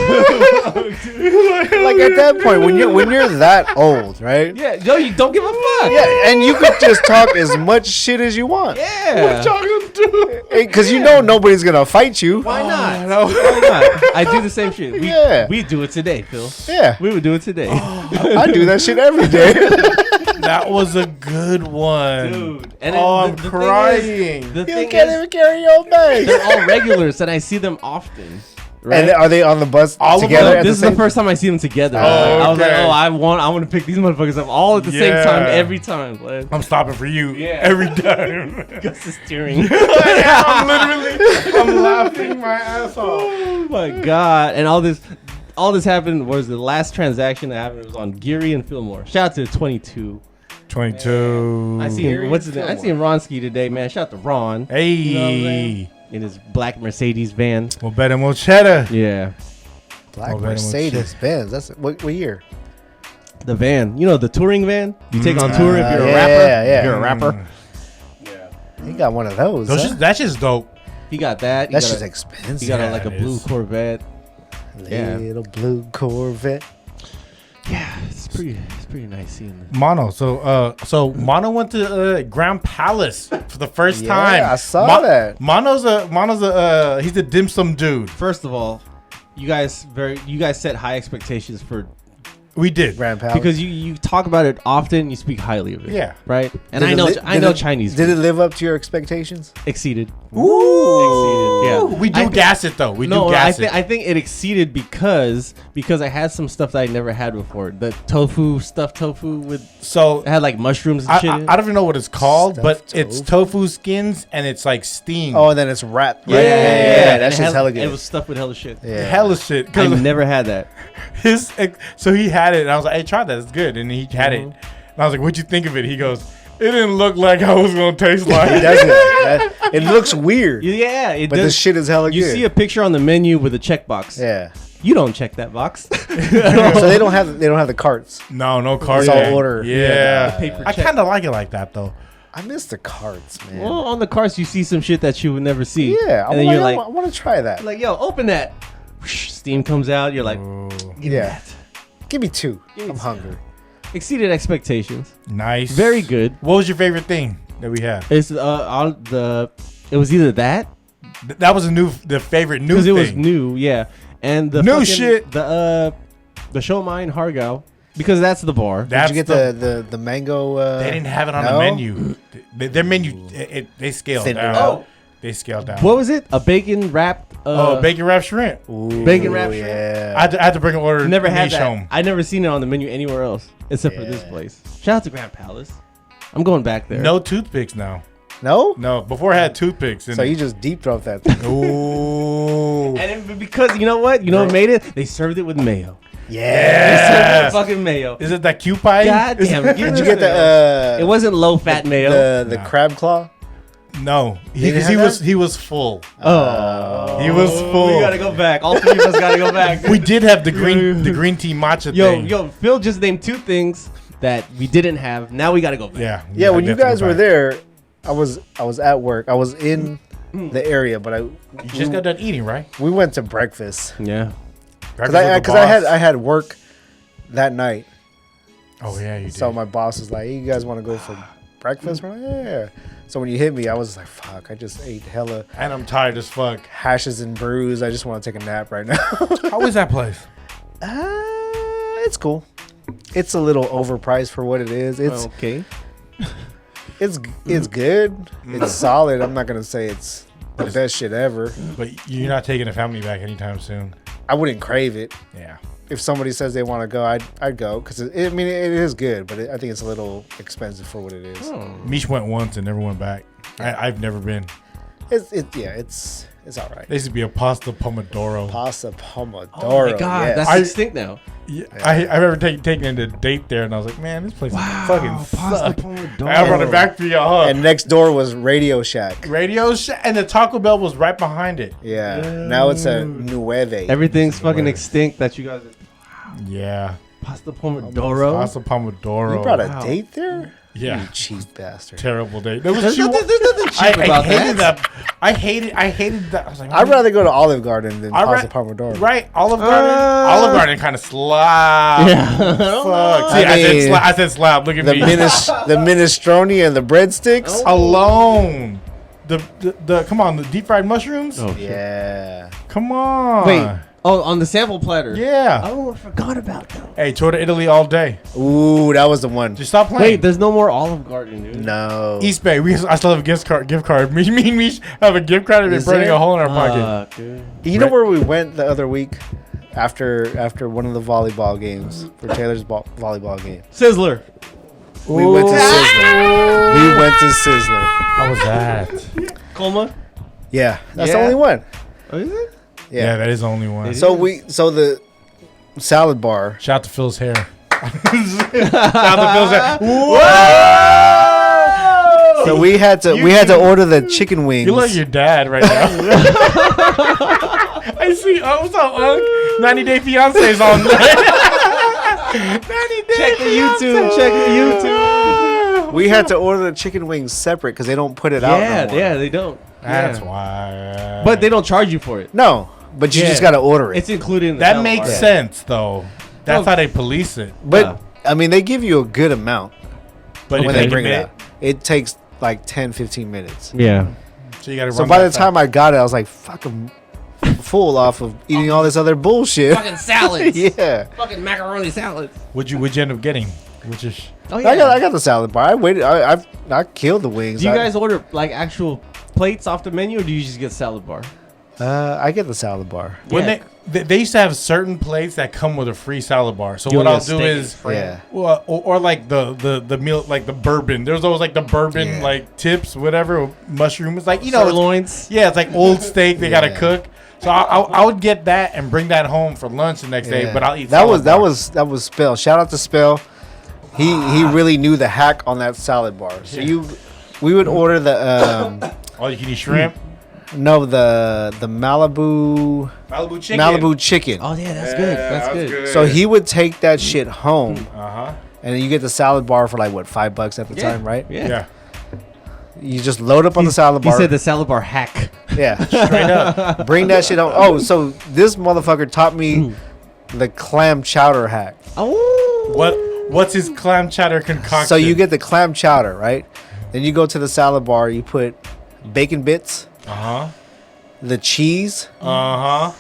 at that point, when you're that old, right? Yeah, no, you don't give a fuck. Yeah, and you could just talk as much shit as you want. Yeah. Because you know nobody's going to fight you. Why not? Why not? I do the same shit. We do it today, Phil. Yeah. We would do it today. I do that shit every day. That was a good one. Dude. And I'm the crying. Thing is, You can't even carry your bag. they're all regulars, and I see them often. Right? And are they on the bus All of together? them? at This is same the first time I see them together. Oh, I was like, okay. oh, I want to pick these motherfuckers up all at the same time Yeah. every time. Like, I'm stopping for you Yeah. every time. Gus is steering. I'm laughing my ass off. Oh my god! And all this happened was the last transaction that happened was on Geary and Fillmore. Shout out to 22. 22. I seen what's his name? I seen Ronski today, man. Shout out to Ron. Hey. You know what I'm saying? In his black Mercedes van. Well, better more cheddar. Yeah, Black Oh, very much Mercedes Benz. That's what year? the van. You know the touring van you take on tour if you're a yeah, rapper. yeah. If you're a rapper. He got one of those. Those huh? just, that's just dope. He got that. He That's got just a, expensive. he got Yeah, like a it blue is. Corvette. Yeah. Little blue Corvette. Yeah, it's pretty nice seeing this. Mono. So Mono went to Grand Palace for the first time. I saw that. Mono's he's a dim sum dude. First of all, you guys set high expectations for We did. Grand Palace. because you talk about it often. You speak highly of it. Yeah. Right. And Did I it know li- I did know it- Chinese. Did food. it live up to your expectations? Exceeded. Ooh. Exceeded, yeah. We do I- gas it though. We No, do gas it. I think it exceeded because I had some stuff that I never had before. The stuffed tofu with So it had like mushrooms and I shit. in it. don't even know what it's called, Stuffed but it's tofu. tofu skins and it's like steamed. Oh, and then it's wrapped. yeah, Right? And That's it just had- hella good. It was stuffed with hella shit. yeah. hella shit. I 'Cause never had that. so he had it, and I was like, "Hey, try that. It's good." And he had it, and I was like, "What'd you think of it?" He goes, "It didn't look like I was gonna taste like." It doesn't. It looks weird, Yeah, it but does. this shit is hella You good. see a picture on the menu with a checkbox. yeah. You don't check that box. So they don't have the carts. No card. It's all game. order. Yeah, the paper I check. kind of like it like that though. I miss the carts, man. Well, on the carts you see some shit that you would never see. yeah, and then you're I like, want to try that. yo, open that. Steam comes out. You're like, Yeah, give me two. Give me I'm two. hungry. exceeded expectations. Nice, Very good. What was your favorite thing that we had? It's on the. It was either that That was the favorite new because thing. it was new, yeah, and the New fucking- shit. The show mine Hargao because that's the bar. Did you get the mango? They didn't have it on no? the menu. Their menu, they scaled Thin it down. out. They scaled down. What was it? A bacon wrapped. Bacon wrap shrimp. Ooh, Bacon wrap shrimp. Yeah. I had to bring an order. Never had niche that. home. I never seen it on the menu anywhere else except for this Yeah. place. Shout out to Grand Palace. I'm going back there. No toothpicks now. No. No, before I had toothpicks. So you just deep throat that thing. Ooh. And it, because you know what? You know what made it? They served it with mayo. They served it Yeah. with fucking mayo. Is it that Cupid? God damn it. Did you get the? It wasn't low fat mayo. the Nah. crab claw? No, didn't because have he was full. Oh. He was full. We gotta go back. All three of us gotta go back. We did have the green tea matcha thing. Yo, Phil just named two things that we didn't have. Now we gotta go back. Yeah. Yeah, when you definitely guys were back. there, I was at work. I was in the area, but You just got done eating, right? we went to breakfast Yeah. because Breakfast with the I boss? had work that night. Oh yeah, you did. So my boss was like, "Hey, you guys want to go for breakfast?" We're like, "Yeah." So when you hit me, I was like, "Fuck! I just ate hella and I'm tired as fuck. hashes and brews. I just want to take a nap right now." How is that place? It's cool. It's a little overpriced for what it is. It's Okay. it's good. It's solid. I'm not gonna say it's the best shit ever. But you're not taking the family back anytime soon. I wouldn't crave it. Yeah. If somebody says they want to go, I'd go because it is good, but I think it's a little expensive for what it is. Mish went once and never went back. I've never been. It's all right. There used to be a pasta pomodoro. Pasta pomodoro. Oh my god, yes. that's extinct now. Yeah, I remember taking it to date there, and I was like, man, this place fucking sucks. pomodoro. I brought it back for you, huh? And next door was Radio Shack. Radio and the Taco Bell was right behind it. Yeah. Now it's a Nueve. Everything's fucking Word. extinct that you guys. Yeah. Pasta pomodoro. Pasta pomodoro. You brought a Wow. date there? Yeah. You cheap bastard. Terrible date. There was There's nothing cheap I about hated that. that. I hated that. I was like, I'd rather go to Olive Garden than I'd Pasta ra- Pomodoro. Right, Olive Garden. Olive Garden kind of slap. Yeah. Fuck. See, I mean, I said slap. Look at The me. the minestrone and the breadsticks. Alone. The come on, the deep fried mushrooms. Oh, shit. Yeah. Come on. Wait, Oh, on the sample platter. Yeah. Oh, I forgot about that. Hey, tour to Italy all day. Ooh, that was the one. Just stop playing. Wait, there's no more Olive Garden, dude. No. East Bay. I still have a gift card. Me and Mish have a gift card and Is been burning there? a hole in our pocket. Dude. You know where we went the other week after one of the volleyball games for Taylor's volleyball game? Sizzler. We went to Sizzler. We went to Sizzler. How was that? Colma. Yeah, that's Yeah. the only one. Oh, is it? Yeah, that is the only one. So the salad bar. Shout out to Phil's hair. Shout out to Phil's hair. Whoa! So we had to order the chicken wings. You look like your dad right now. I see. Oh, what's up, Unc? 90 Day Fiancé's on. 90 Day Check the YouTube. Check the YouTube. We had to order the chicken wings separate because they don't put it out. No more. Yeah, they don't. That's Yeah. why. But they don't charge you for it. No, but you Yeah. just got to order it. It's included in the that salad makes bar. sense, though. That's No. how they police it. But Yeah. I mean, they give you a good amount But when if they bring it admit- out. It takes like 10, 15 minutes. Yeah. So you got to. So by the time I got it, I was like, "Fuck, I'm full off of eating all this other bullshit." Fucking salads. Yeah, Fucking macaroni salads. what'd you end up getting? Which is Oh, I got the salad bar. I waited. I killed the wings. Do you guys order like actual plates off the menu, or do you just get salad bar? I get the salad bar. when Yeah. they used to have certain plates that come with a free salad bar. So You what get I'll a do steak is and Yeah. well, or like the meal, like the bourbon. There's always like the bourbon Yeah. like tips, whatever, mushroom. It's like, you know, it's, Sirloins. yeah, it's like old steak they gotta Yeah. cook. So I would get that and bring that home for lunch the next day. Yeah. But I'll eat that salad was bar. that was Spill. Shout out to Spill. He really knew the hack on that salad bar. So we would order the all you can eat shrimp, no the Malibu Malibu chicken. Oh yeah, that's good. That's good. So he would take that shit home, Uh-huh. and then you get the salad bar for like what, $5 at the Yeah. time, right? Yeah. Yeah. You just load up on the salad He bar. said the salad bar hack. Yeah, Straight up. bring that shit on. Oh, so this motherfucker taught me the clam chowder hack. Oh. What's his clam chowder concoction? So you get the clam chowder, right? Then you go to the salad bar. You put bacon bits, Uh-huh. the cheese, Uh-huh.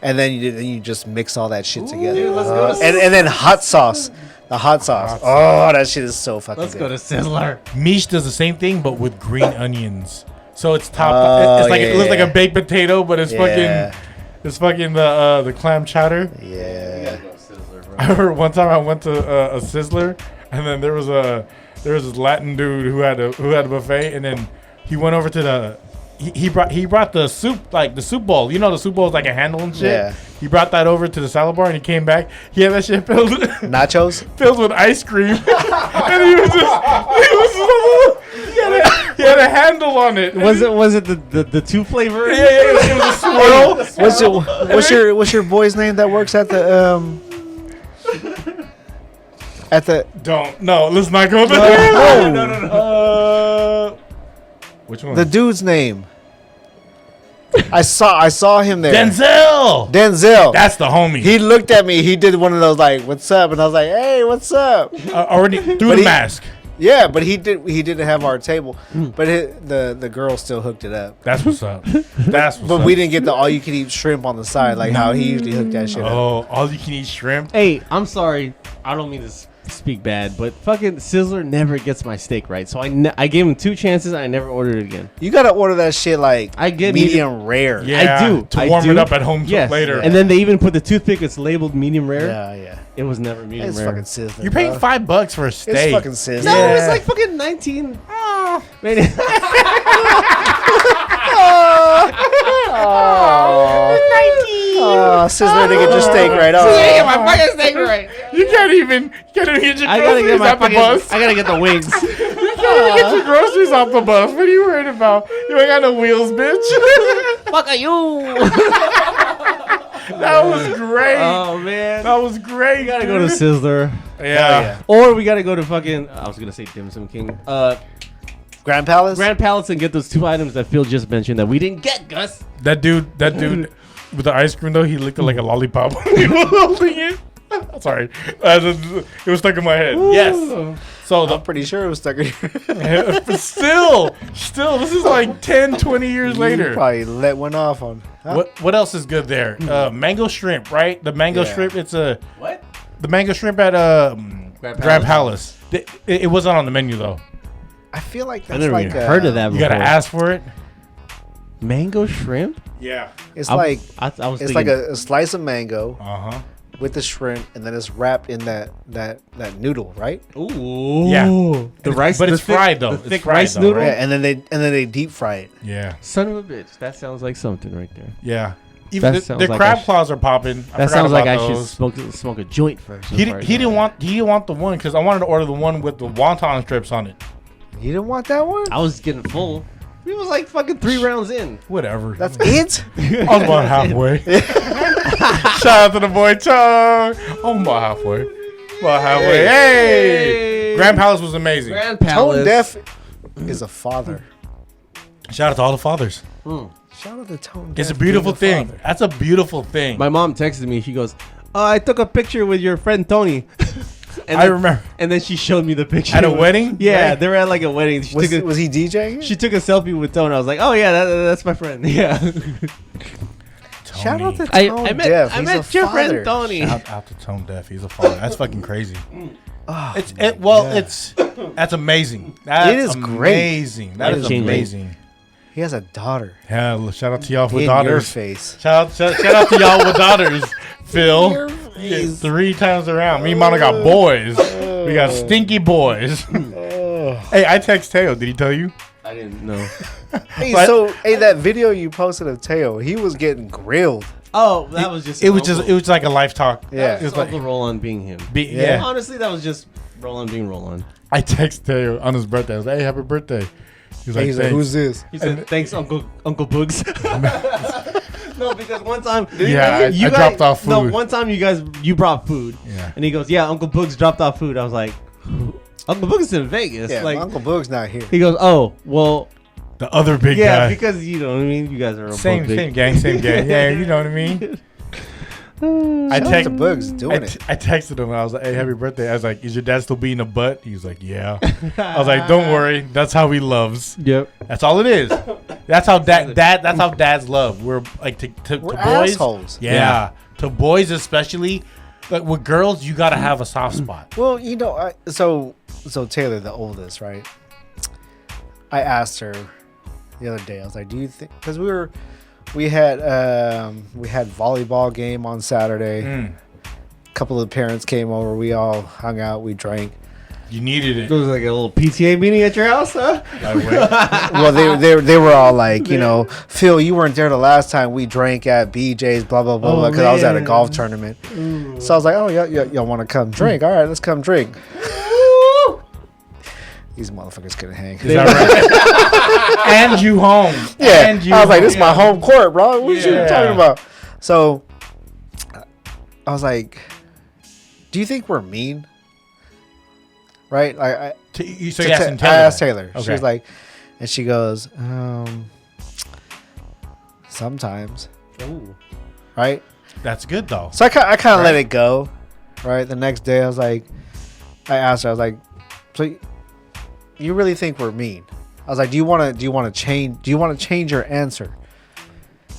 and then you just mix all that shit together. Dude, let's go to And then hot sauce. The hot sauce. Oh, that shit is so fucking Let's good. go to Sizzler. Mish does the same thing, but with green onions. So it's top. Oh, it's like it looks like yeah. a baked potato, but it's Yeah. fucking the clam chowder. Yeah. I remember one time I went to a Sizzler, and then there was this Latin dude who had a buffet, and then he went over to the. He brought the soup, like the soup bowl. You know, the soup bowl is like a handle and shit. Yeah. He brought that over to the salad bar, and he came back. He had that shit filled Nachos? filled with ice cream, and he had a handle on it. Was it the two flavor? Yeah, it was a swirl. What's your boy's name that works at the Let's not go there. No. Which one? the dude's name? I saw him there. Denzel. That's the homie. He looked at me. He did one of those like, "What's up?" And I was like, "Hey, what's up?" Already through But the mask. Yeah, but he didn't have our table. But the girl still hooked it up. That's what's up. That's what's But up. we didn't get the all you can eat shrimp on the side like how he usually hooked that shit up. Oh, all you can eat shrimp. Hey, I'm sorry. I don't mean to speak bad, but fucking Sizzler never gets my steak right. So I gave him 2 chances and I never ordered it again. You gotta order that shit like I get medium rare. Yeah, I do. to I warm do. it up at home Yes. later. And then they even put the toothpick. It's labeled medium rare. Yeah. It was never medium It's rare. fucking sizzling. You're paying bro. $5 for a steak. It's fucking sizzling. No, Yeah. it's like fucking 19. Oh, Sizzler to get your steak right off. my fucking steak right. You can't even get your I gotta get groceries my off the fucking. bus. I gotta get the wings. You can't even get your groceries off the bus. What are you worried about? You ain't got no wheels, bitch. Fuck are you? That was great. Oh man. That was great. We gotta go to Sizzler. Yeah. Or we gotta go to fucking. I was gonna say Dim Sum King. Grand Palace? Grand Palace and get those 2 items that Phil just mentioned that we didn't get, Gus. That dude with the ice cream though, he licked it like a lollipop when he was holding it. Sorry, it was stuck in my head. Yes. So I'm pretty sure it was stuck in still, this is like 10, 20 years later. You probably let one off on. Huh? What else is good there? Mango shrimp, right? The mango shrimp. It's a What? the mango shrimp at Grand Palace. It wasn't on the menu though. I feel like I that's never like even heard of that You before. gotta ask for it. Mango shrimp? Yeah. It's I like was it's thinking, like a slice of mango Uh huh. with the shrimp, and then it's wrapped in that noodle, right? ooh. Yeah. The rice, but the it's thick- fried though. The It's thick fried, rice though, noodle. right? Yeah, and then they deep fry it. Yeah. Son of a bitch. That sounds like something right there. Yeah. Even That the sounds like crab I sh- claws are popping. That sounds like I should those. smoke a joint first. He didn't want the one because I wanted to order the one with the wonton strips on it. You didn't want that one? I was getting full. It was like fucking 3 rounds in. Whatever. That's it? I was about halfway. Shout out to the boy Chong. I'm about halfway. Hey. Grand Palace was amazing. Grand Tone Palace. Deaf is a father. Shout out to all the fathers. Shout out to Tone Deaf. It's a beautiful being a thing. father. That's a beautiful thing. My mom texted me. She goes, I took a picture with your friend Tony. I remember. And then she showed me the picture. At a wedding? Yeah, Right? they were at like a wedding. She took a, Was he DJing? she took a selfie with Tony. I was like, oh yeah, that's my friend. Yeah. Shout out to I Tone met, Deaf. I He's met a your father. friend Tony. Shout out to Tone Deaf. He's a father. That's fucking crazy. Oh, That's amazing. That's It is great. amazing. That is Life-changing. amazing. he has a daughter. Yeah, shout out to y'all with In your daughters. face. Shout out to y'all with daughters, Phil. Your Yeah, face. 3 times around. Me and Mama got boys. We got stinky boys. Hey, I text Teo. Did he tell you? I didn't know. Hey, But- so that video you posted of Teo, he was getting grilled. Oh, that was just. It was like a life talk. Yeah. It was Uncle like, Roland being him. yeah. Honestly, that was just Roland being Roland. I text Teo on his birthday. I was like, hey, happy birthday. He's like, He's like, "Thanks." who's this? He said, "Thanks, Uncle Boogs." No, because one time, Yeah, I dropped off No, food. one time you brought food, Yeah. and he goes, "Yeah, Uncle Boogs dropped off food." I was like, "Uncle Boogs is in Vegas." Yeah, like, Uncle Boog's not here. he goes, "Oh, well, The other big yeah, guy. because you know what I mean. You guys are Same both big." gang. Yeah, you know what I mean? I Shout out to text Boog's doing it. I texted him. I was like, "Hey, happy birthday!" I was like, "Is your dad still beating a butt?" He was like, "Yeah." I was like, "Don't worry, that's how he loves. Yep. That's all it is. That's how that's how dads love. We're like to We're boys. assholes. Yeah, to boys especially. Like with girls, you gotta have a soft spot. Well, you know, so Taylor, the oldest, right? I asked her the other day. I was like, "Do you think?" Because we had volleyball game on Saturday. A couple of the parents came over. We all hung out. We drank. You needed It it. was like a little PTA meeting at your house, huh? Well, they were all like, you know, Phil, you weren't there the last time we drank at BJ's, blah blah blah, Oh, because I was at a man. golf tournament. So I was like, oh, y'all want to come drink? All right, let's come drink. These motherfuckers couldn't hang. Is that right? And you home. Yeah, And you I was like, home. this is my home court, bro. What you Yeah. talking about? So I was like, do you think we're mean? Right? Like, I asked Taylor. She Okay. was like, and she goes, sometimes. Ooh. Right? That's good though. So I kind of let Right. it go. Right? The next day, I was like, I asked her, I was like, so you really think we're mean? I was like, do you want to change your answer?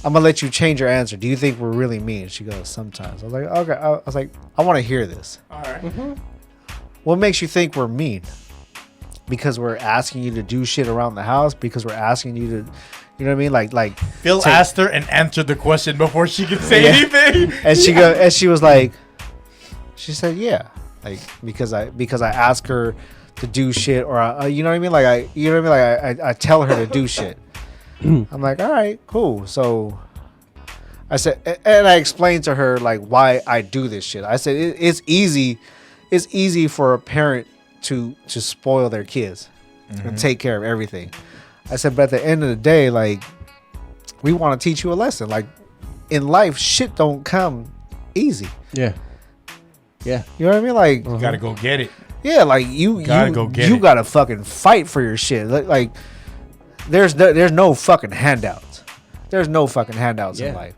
I'm gonna let you change your answer. Do you think we're really mean? She goes, sometimes. I was like, okay. I was like, I want to hear this. All right. What makes you think we're mean? Because we're asking you to do shit around the house? Because we're asking you to, you know what I mean? Like Phil asked her and answered the question before she could say Yeah. anything. and she was like, she said, yeah, like because I ask her to do shit, or you know what I mean? Like I tell her to do shit. I'm like, all right, cool. So I said, and I explained to her like why I do this shit. I said it's easy for a parent to spoil their kids and take care of everything. I said, but at the end of the day, like, we want to teach you a lesson. Like, in life, shit don't come easy. Yeah. Yeah. You know what I mean? Like, You gotta go get it. yeah, like you gotta fucking fight for your shit. Like, there's no fucking handouts. There's no fucking handouts in Yeah. life.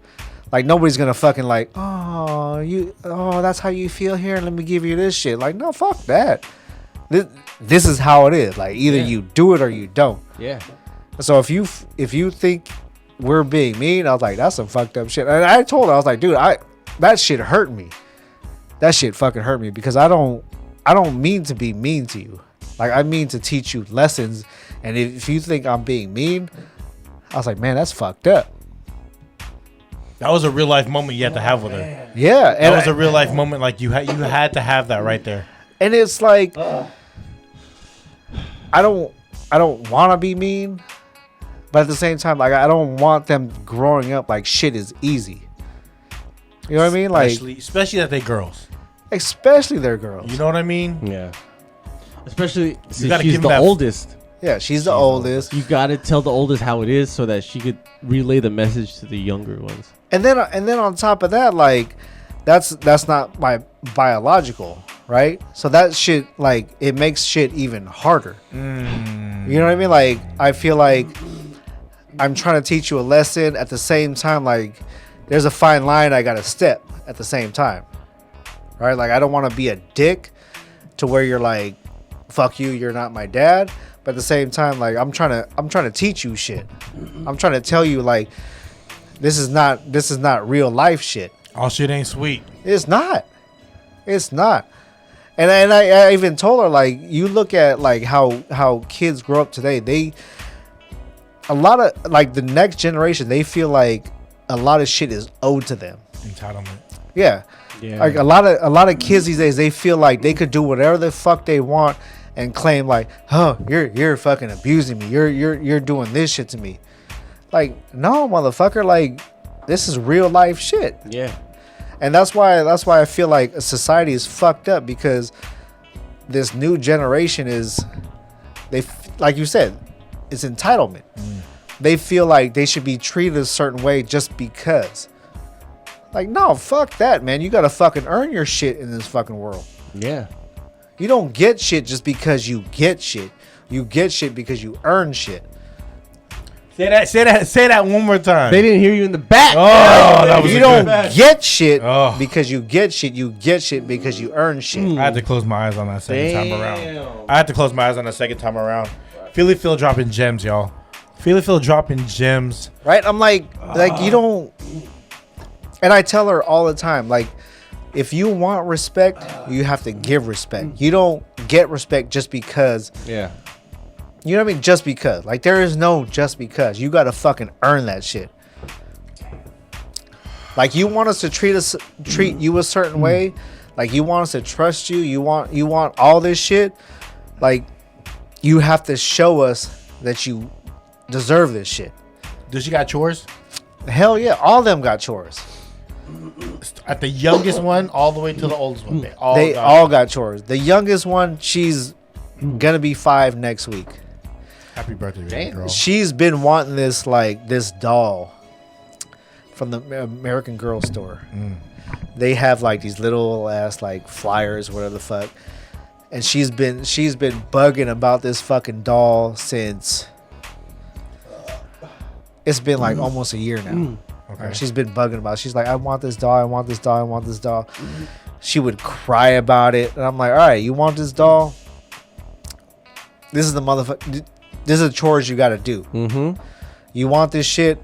Like nobody's gonna fucking like, that's how you feel here. Let me give you this shit. Like, no, fuck that. This is how it is. Like either you do it or you don't. Yeah. So if you think we're being mean, I was like, that's some fucked up shit. And I told her, I was like, dude, that shit hurt me. That shit fucking hurt me because I don't mean to be mean to you. Like I mean to teach you lessons. And if you think I'm being mean, I was like, man, that's fucked up. That was a real life moment you had to have with her. Yeah, and that was a real life moment. Like you had to have that right there. And it's like, I don't want to be mean, but at the same time, like I don't want them growing up like shit is easy. You know what I mean? Like especially that they girls. Especially they're girls. You know what I mean? Yeah. Especially you gotta she's give the oldest. Yeah, she's the oldest. You got to tell the oldest how it is so that she could relay the message to the younger ones. And then on top of that, like that's not my biological, right? So that shit, like, it makes shit even harder. You know what I mean? Like, I feel like I'm trying to teach you a lesson at the same time. Like, there's a fine line I gotta step at the same time, right? Like, I don't want to be a dick to where you're like, fuck you, you're not my dad. But at the same time, like, I'm trying to teach you shit. I'm trying to tell you, like, this is not real life shit. All shit ain't sweet. It's not. And I even told her, like, you look at like how kids grow up today. A lot of like the next generation, they feel like a lot of shit is owed to them. Entitlement. Yeah. Like a lot of kids these days, they feel like they could do whatever the fuck they want and claim like, oh, you're fucking abusing me. You're doing this shit to me. Like, no, motherfucker. Like, this is real life shit. Yeah. And that's why I feel like society is fucked up, because this new generation is, like you said, it's entitlement. They feel like they should be treated a certain way just because. Like, no, fuck that, man. You gotta fucking earn your shit in this fucking world. Yeah. You don't get shit just because you get shit. You get shit because you earn shit. Say that one more time. They didn't hear you in the back. Oh, that was you don't get shit because you get shit. You get shit because you earn shit. I had to close my eyes on that second time around. Phill dropping gems, y'all. Phill dropping gems. Right? I'm like you don't. And I tell her all the time, like, if you want respect, you have to give respect. You don't get respect just because. Yeah. You know what I mean? Just because. Like, there is no just because. You got to fucking earn that shit. Like, you want us to treat you a certain way. Like, you want us to trust you. You want all this shit. Like, you have to show us that you deserve this shit. Does she got chores? Hell yeah. All of them got chores. At the youngest one all the way to the oldest one. They all got chores. The youngest one, she's going to be 5 next week. Happy birthday, baby girl. She's been wanting this doll from the American Girl store. They have like these little ass like flyers, whatever the fuck. And she's been bugging about this fucking doll since it's been like almost a year now. Okay. She's been bugging about it. She's like, I want this doll, I want this doll, I want this doll. She would cry about it. And I'm like, all right, you want this doll? This is the motherfucker. This is the chores you got to do. You want this shit?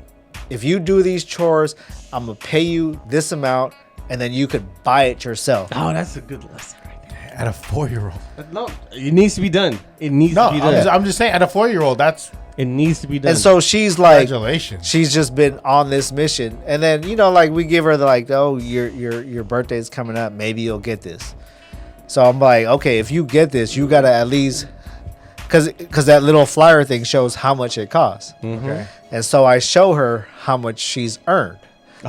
If you do these chores, I'm going to pay you this amount, and then you could buy it yourself. Oh, that's a good lesson right there. At a 4-year-old. No, it needs to be done. It needs to be done. I'm just saying, at a 4-year-old, it needs to be done. And so she's like, congratulations. She's just been on this mission. And then, you know, like we give her your birthday's coming up. Maybe you'll get this. So I'm like, okay, if you get this, you got to at least... Because that little flyer thing shows how much it costs. Okay. And so I show her how much she's earned.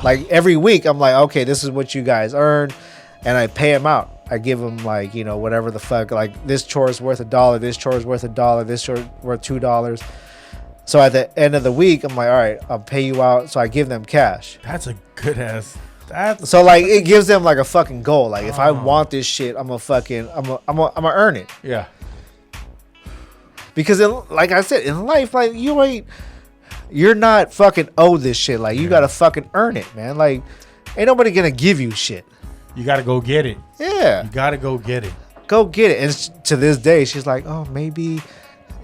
Like every week, I'm like, okay, this is what you guys earned. And I pay them out. I give them like, you know, whatever the fuck. Like this chore is worth $1. This chore is worth $1. This chore is worth $2. So at the end of the week, I'm like, all right, I'll pay you out. So I give them cash. That's a good ass. So like it gives them like a fucking goal. Like if I want this shit, I'm gonna earn it. Yeah. Because like I said, in life, like you ain't you're not fucking owed this shit. Like, you gotta fucking earn it, man. Like, ain't nobody gonna give you shit. You gotta go get it. Yeah. You gotta go get it. Go get it. And to this day, she's like, oh, maybe.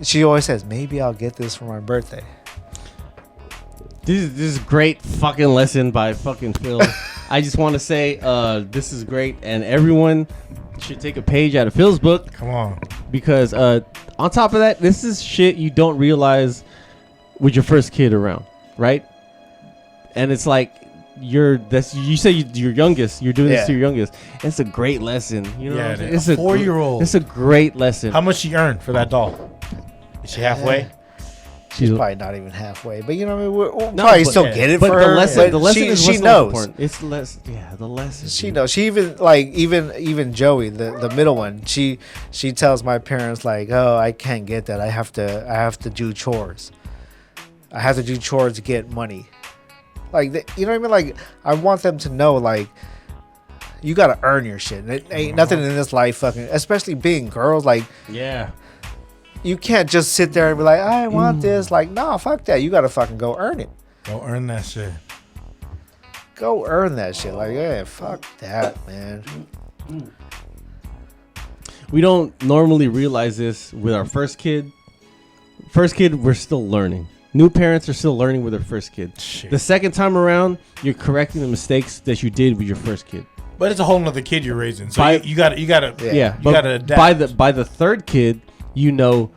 She always says, maybe I'll get this for my birthday. This is a great fucking lesson by fucking Phill. I just want to say this is great, and everyone should take a page out of Phil's book. Come on. Because on top of that, this is shit you don't realize with your first kid around, right? And it's like you say your youngest, you're doing this to your youngest. It's a great lesson. You know, it's a 4-year-old. It's a great lesson. How much she earned for that doll? Is she halfway? She's probably not even halfway, but you know, I mean, we'll probably still get it for her. The lesson is she knows. Important. It's less, the lesson. She knows. She even Joey, the middle one. She tells my parents like, oh, I can't get that. I have to do chores. I have to do chores to get money. Like, you know what I mean? Like, I want them to know, like, you gotta earn your shit. It ain't nothing in this life fucking, especially being girls. Like, yeah. You can't just sit there and be like, I want this. Like, nah, fuck that. You got to fucking go earn it. Go earn that shit. Go earn that shit. Like, yeah, fuck that, man. We don't normally realize this with our first kid. First kid, we're still learning. New parents are still learning with their first kid. Shit. The second time around, you're correcting the mistakes that you did with your first kid. But it's a whole nother kid you're raising. So you gotta adapt. By the third kid, you know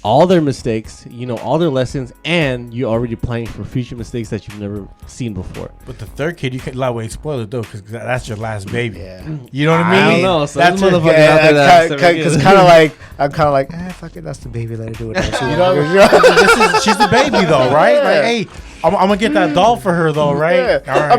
all their mistakes, you know all their lessons, and you're already planning for future mistakes that you've never seen before. But the third kid, you can spoil it though, because that's your last baby. Yeah. You know what I mean? I don't know. So that's motherfucker out there that because kind of like I'm kind of like, fuck it, that's the baby. Let her do it. You know, she's the baby though, right? Yeah. Like, hey, I'm gonna get that doll for her though, right? Yeah. All right.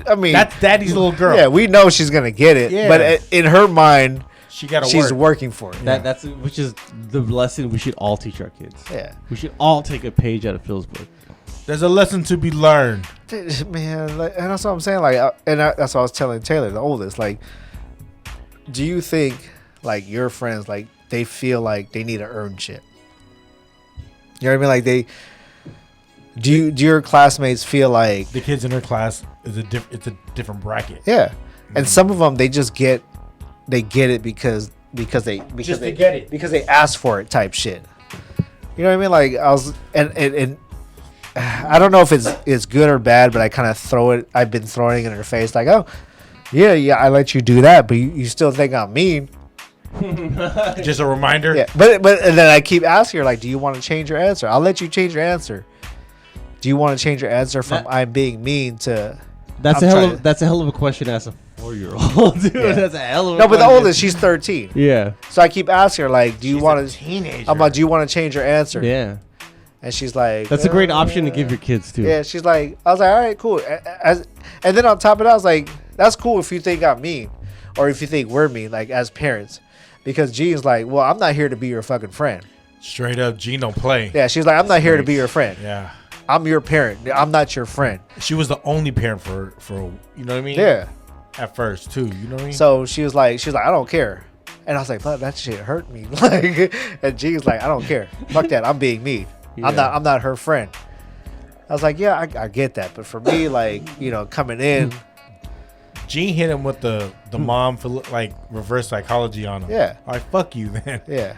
I mean, that's daddy's little girl. Yeah, we know she's gonna get it, but in her mind, she's working for it. That's which is the lesson we should all teach our kids. Yeah, we should all take a page out of Phil's book. There's a lesson to be learned, man. Like, and that's what I'm saying. Like, that's what I was telling Taylor, the oldest. Like, do you think like your friends, like, they feel like they need to earn shit? You know what I mean? Like, do your classmates feel like the kids in her class it's a different bracket? Yeah, and some of them they just get. They get it because they get it because they asked for it type shit. You know what I mean? Like, I was and I don't know if it's good or bad, but I kind of I've been throwing it in her face like, oh yeah, I let you do that, but you still think I'm mean. Just a reminder. Yeah, but and then I keep asking her like, do you want to change your answer? I'll let you change your answer. Do you want to change your answer from I'm being mean to? That's a hell of a question as a 4-year-old, dude. Yeah. That's a hell of a question. No, but the oldest, she's 13. Yeah. So I keep asking her like, do you want to? Teenager. I'm like, do you want to change your answer? Yeah. And she's like, that's a great option to give your kids too. Yeah. She's like, I was like, all right, cool. And then on top of that, I was like, that's cool if you think I'm mean, or if you think we're mean, like as parents, because Gene's like, well, I'm not here to be your fucking friend. Straight up, Gene don't play. Yeah. She's like, I'm not here to be your friend. Yeah. I'm your parent. I'm not your friend. She was the only parent for you know what I mean? Yeah. At first too, you know what I mean? So she was like, I don't care. And I was like, fuck, that shit hurt me. Like, and Gene's like, I don't care. Fuck that. I'm being mean. Yeah. I'm not her friend. I was like, yeah, I get that. But for me, like, you know, coming in, Gene hit him with the mom for like reverse psychology on him. Yeah. Like, fuck you, then. Yeah.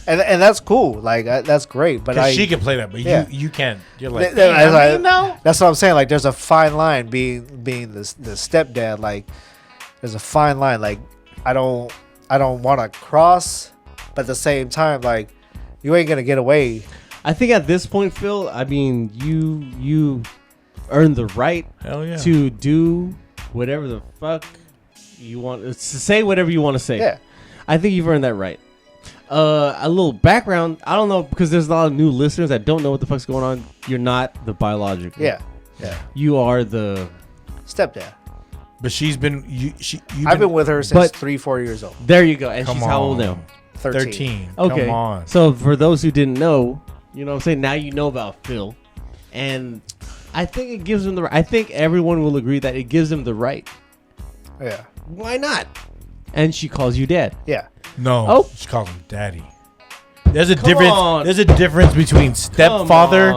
And that's cool. Like, that's great. But she can play that, but you can't. You're like, that's what I'm saying. Like, there's a fine line being the stepdad. Like, there's a fine line. Like, I don't want to cross, but at the same time, like, you ain't gonna get away. I think at this point, Phil, I mean, you earned the right to do whatever the fuck you want to say, whatever you want to say. Yeah. I think you've earned that right. A little background. I don't know, because there's a lot of new listeners that don't know what the fuck's going on. You're not the biological. Yeah. You are the stepdad. But she's been. I've been with her since 3-4 years old. There you go. And she's how old now? 13. Okay. Come on. So for those who didn't know, you know what I'm saying? Now you know about Phill. And I think it gives him the right. I think everyone will agree that it gives him the right. Yeah. Why not? And she calls you dad. Yeah. No. Oh. She calls him daddy. There's a difference. There's a difference between stepfather,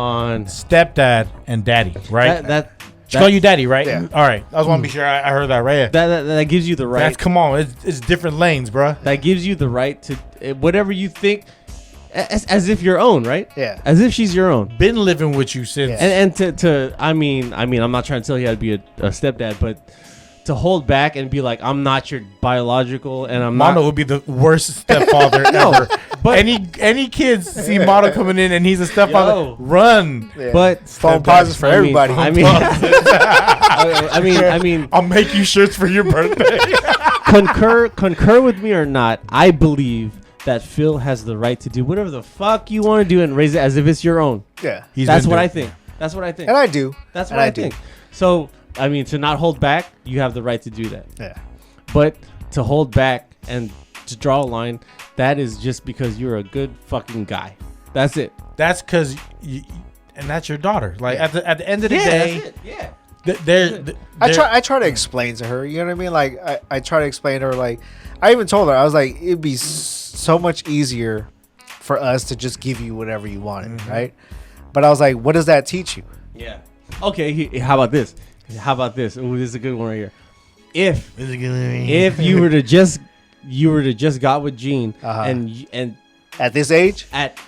stepdad, and daddy, right? She call you daddy, right? Yeah. All right. I just want to be sure I heard that right. That gives you the right. Come on. It's different lanes, bro. That gives you the right to whatever you think, as if your own, right? Yeah. As if she's your own. Been living with you since. Yeah. And to I mean, I'm not trying to tell you how to be a stepdad, but to hold back and be like, I'm not your biological, and I'm Mono not. would be the worst stepfather ever. But any kids see Mono coming in and he's a stepfather, run. Yeah. But phone pauses for everybody. I mean, I'll make you shirts for your birthday. concur with me or not, I believe that Phil has the right to do whatever the fuck you want to do and raise it as if it's your own. Yeah. That's what I think. That's what I think. And I do. That's what I think. So, I mean, to not hold back, you have the right to do that. Yeah. But to hold back and to draw a line, that is just because you're a good fucking guy. That's it. That's because and that's your daughter. Like at the end of the day, that's it. I try to explain to her. You know what I mean? Like I try to explain to her. Like I even told her, I was like, it'd be so much easier for us to just give you whatever you wanted, right? But I was like, what does that teach you? Yeah. Okay. How about this? Ooh, this is a good one right here. If you were to just got with Jean and at this age, at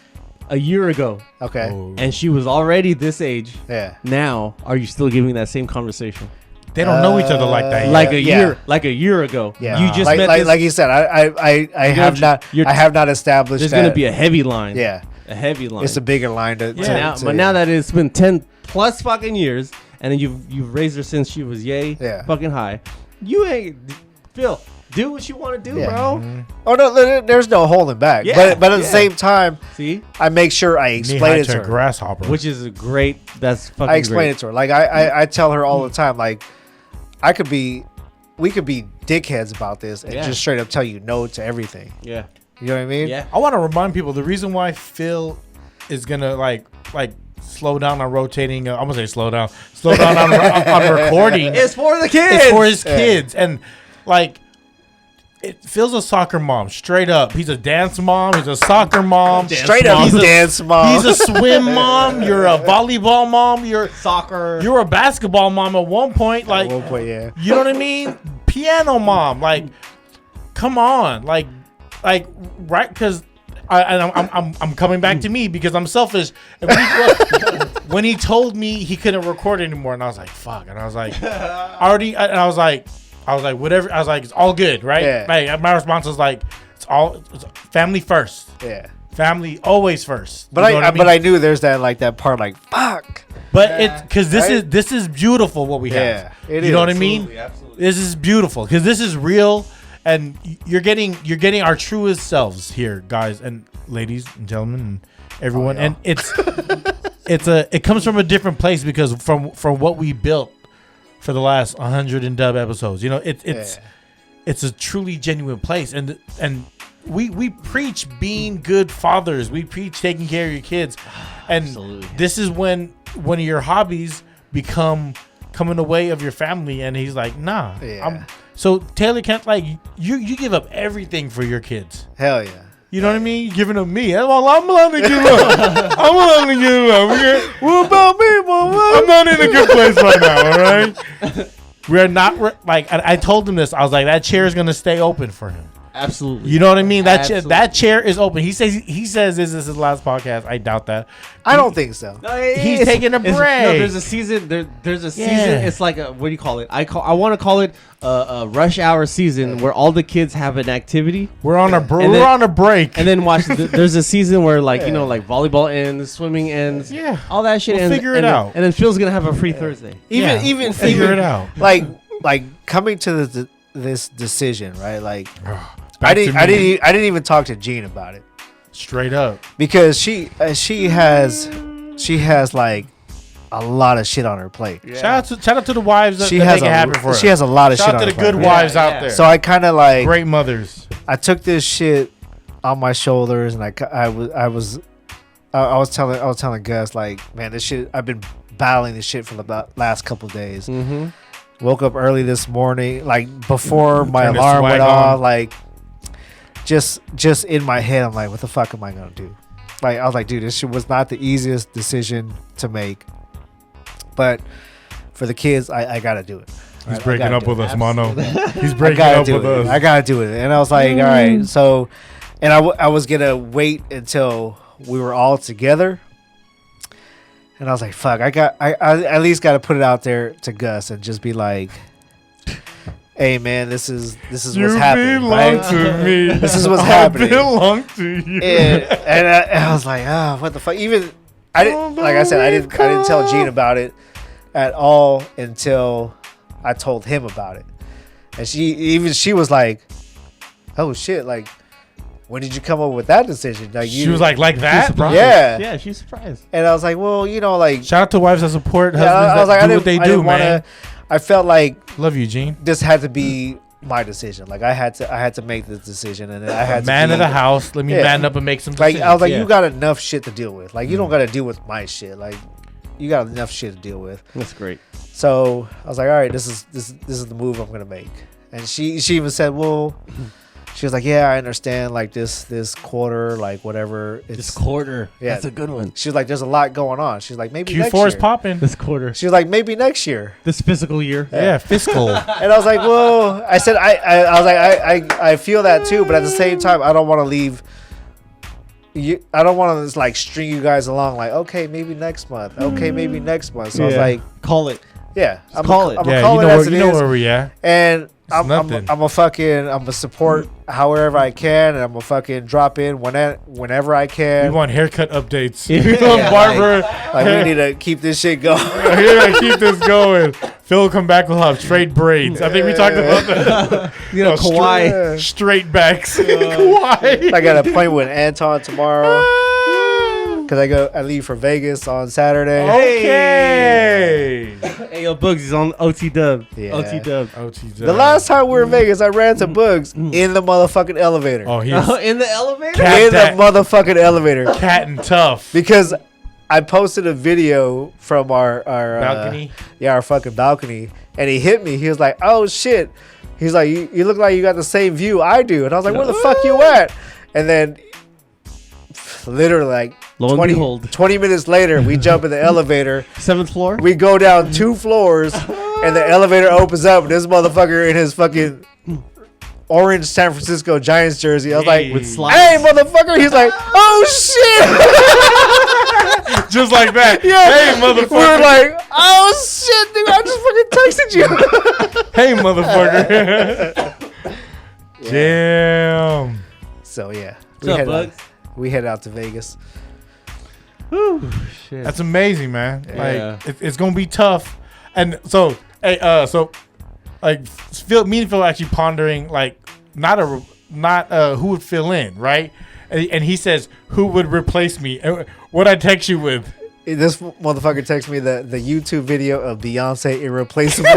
a year ago, okay, and she was already this age, yeah. Now, are you still giving that same conversation? They don't know each other like that. Like a year ago. Yeah. You just met like you said, I have not established. There's going to be a heavy line. Yeah. A heavy line. It's a bigger line to. But now that it's been 10 plus fucking years, and then you've raised her since she was fucking high. You ain't Phil. Do what you want to do, bro. Mm-hmm. Oh no, there's no holding back. Yeah, but at the same time, see, I make sure I explain it to her. Grasshopper, which is a great. That's fucking. I explain it to her. Like I tell her all the time. Like we could be dickheads about this and just straight up tell you no to everything. Yeah. You know what I mean? Yeah. I want to remind people the reason why Phil is gonna like slow down on rotating. I'm gonna say slow down on recording. It's for the kids. It's for his kids, and like Phil's a soccer mom, straight up. He's a dance mom. He's a soccer mom. Straight up, he's a dance mom. He's a swim mom. You're a volleyball mom. You're soccer. You're a basketball mom at one point. Like at one point, yeah. You know what I mean? Piano mom. Like, come on. Like right? Because I'm coming back to me because I'm selfish. And when he told me he couldn't record anymore, and I was like, fuck. And I was like, I was like, whatever. I was like, it's all good, right? Yeah. Like, my response was like, it's family first. Yeah. Family always first. But I knew there's that part like fuck. But it's because this is beautiful what we have. Yeah, it is. You know what I mean? Absolutely. This is beautiful because this is real, and you're getting our truest selves here, guys and ladies and gentlemen and everyone. And it comes from a different place because from what we built for the last 100 and dub episodes. You know, it's a truly genuine place, and we preach being good fathers. We preach taking care of your kids, and this is when one of your hobbies coming the way of your family. And he's like, nah. Yeah. So Taylor can't you give up everything for your kids. Hell yeah. You know what I mean? You're giving up me. I'm allowed to give up. I'm allowed to give up. What about me, mama? I'm not in a good place right now, all right? We're not, I told him this. I was like, that chair is going to stay open for him. Absolutely. You know what I mean? That chair is open. He says this is his last podcast. I doubt that. I don't think so. No, he's taking a break. No, there's a season. There's a season. It's like what do you call it? I want to call it a rush hour season where all the kids have an activity. We're on a break. And then watch. There's a season where like volleyball ends, swimming ends. Yeah, all that shit. We'll figure it out. And then Phil's gonna have a free Thursday. Even figure it out. Like coming to this decision, right? Like. I didn't even talk to Jean about it. Straight up. Because she has like a lot of shit on her plate. Yeah. Shout out to the wives that make it happen for her. She has a lot of shit on her plate. Shout out to the good wives out there. So I kind of like great mothers. I took this shit on my shoulders, and I was telling Gus, like, man, this shit, I've been battling this shit for the last couple of days. Mm-hmm. Woke up early this morning, like before my alarm went off, like. just in my head, I'm like, what the fuck am I gonna do? Like, I was like, dude, this shit was not the easiest decision to make, but for the kids, I gotta do it. He's breaking up with us, Mono. He's I breaking gotta up do with it. us. I gotta do it. And I was like, all right. So, and I was gonna wait until we were all together. And I was like, fuck, I at least got to put it out there to Gus and just be like, hey man, this is what's happening. You belong Right? to me. This is what's I happening. belong to you. And I was like, what the fuck? Even I didn't, like I said, I didn't tell Gene about it at all until I told him about it. And she was like, oh shit, like, when did you come up with that decision? Like, She was like that? Surprised. Yeah. Yeah, she's surprised. And I was like, well, like, Shout out to wives that support yeah, husbands I was like, that do what they do, man. I felt like Love you, Gene. this had to be my decision. Like, I had to make this decision, and then I had Man to of the house. Let me Yeah. man up and make some Like, decisions. I was like, Yeah. you got enough shit to deal with. Like, you don't got to deal with my shit. Like, you got enough shit to deal with. That's great. So I was like, all right, this is the move I'm gonna make. And she even said, well, she was like, yeah, I understand. Like this quarter, like whatever. This quarter. Yeah. That's a good one. She was like, there's a lot going on. She's like, maybe next Q4 year. is popping. This quarter. She was like, maybe next year. This fiscal year. Yeah, fiscal. And I was like, well, I said, I was like, I feel that too, but at the same time, I don't want to leave. I don't want to just like string you guys along. Like, okay, maybe next month. Okay, maybe next month. So I was like, call it. yeah, I'm call it. I'm Yeah, call you it know, as it you know is. where we at. And I'm nothing. a support however I can, and I'm a fucking drop in whenever I We can. want haircut updates. Yeah, Barber. Like, we need to keep this shit going. We gotta keep this going. Phil will come back. We'll have straight braids. I think we talked about that. You know, Kawhi. Yeah. Straight backs. Kawhi. I got an appointment with Anton tomorrow because I leave for Vegas on Saturday. Okay. Hey, yo, Bugs is on OT Dub. Yeah. OT Dub. The last time we were in Vegas, I ran to Bugs in the motherfucking elevator. Oh, he's In the elevator? Cat In the that- motherfucking elevator. cat and tough. Because I posted a video from our Balcony. Our fucking balcony, and he hit me. He was like, "Oh shit!" He's like, "You look like you got the same view I do," and I was like, "Where the fuck you at?" And then, literally, like Lo and behold. 20 minutes later, we jump in the elevator. 7th floor? We go down 2 floors, and the elevator opens up. And this motherfucker in his fucking orange San Francisco Giants jersey. I was like, With slides. "Hey, motherfucker!" He's like, "Oh shit!" Just like that. Yeah. Hey, We were motherfucker. like, "Oh shit, dude! I just fucking texted you." Hey, motherfucker. Damn. So yeah, What's up, Bugs? we headed out to Vegas. Whew, shit. That's amazing, man. Yeah. Like it's gonna be tough. And so, hey, like me and Phil are actually pondering like not who would fill in, right? And he says who would replace me. And what I text you with? This motherfucker texted me the YouTube video of Beyonce Irreplaceable.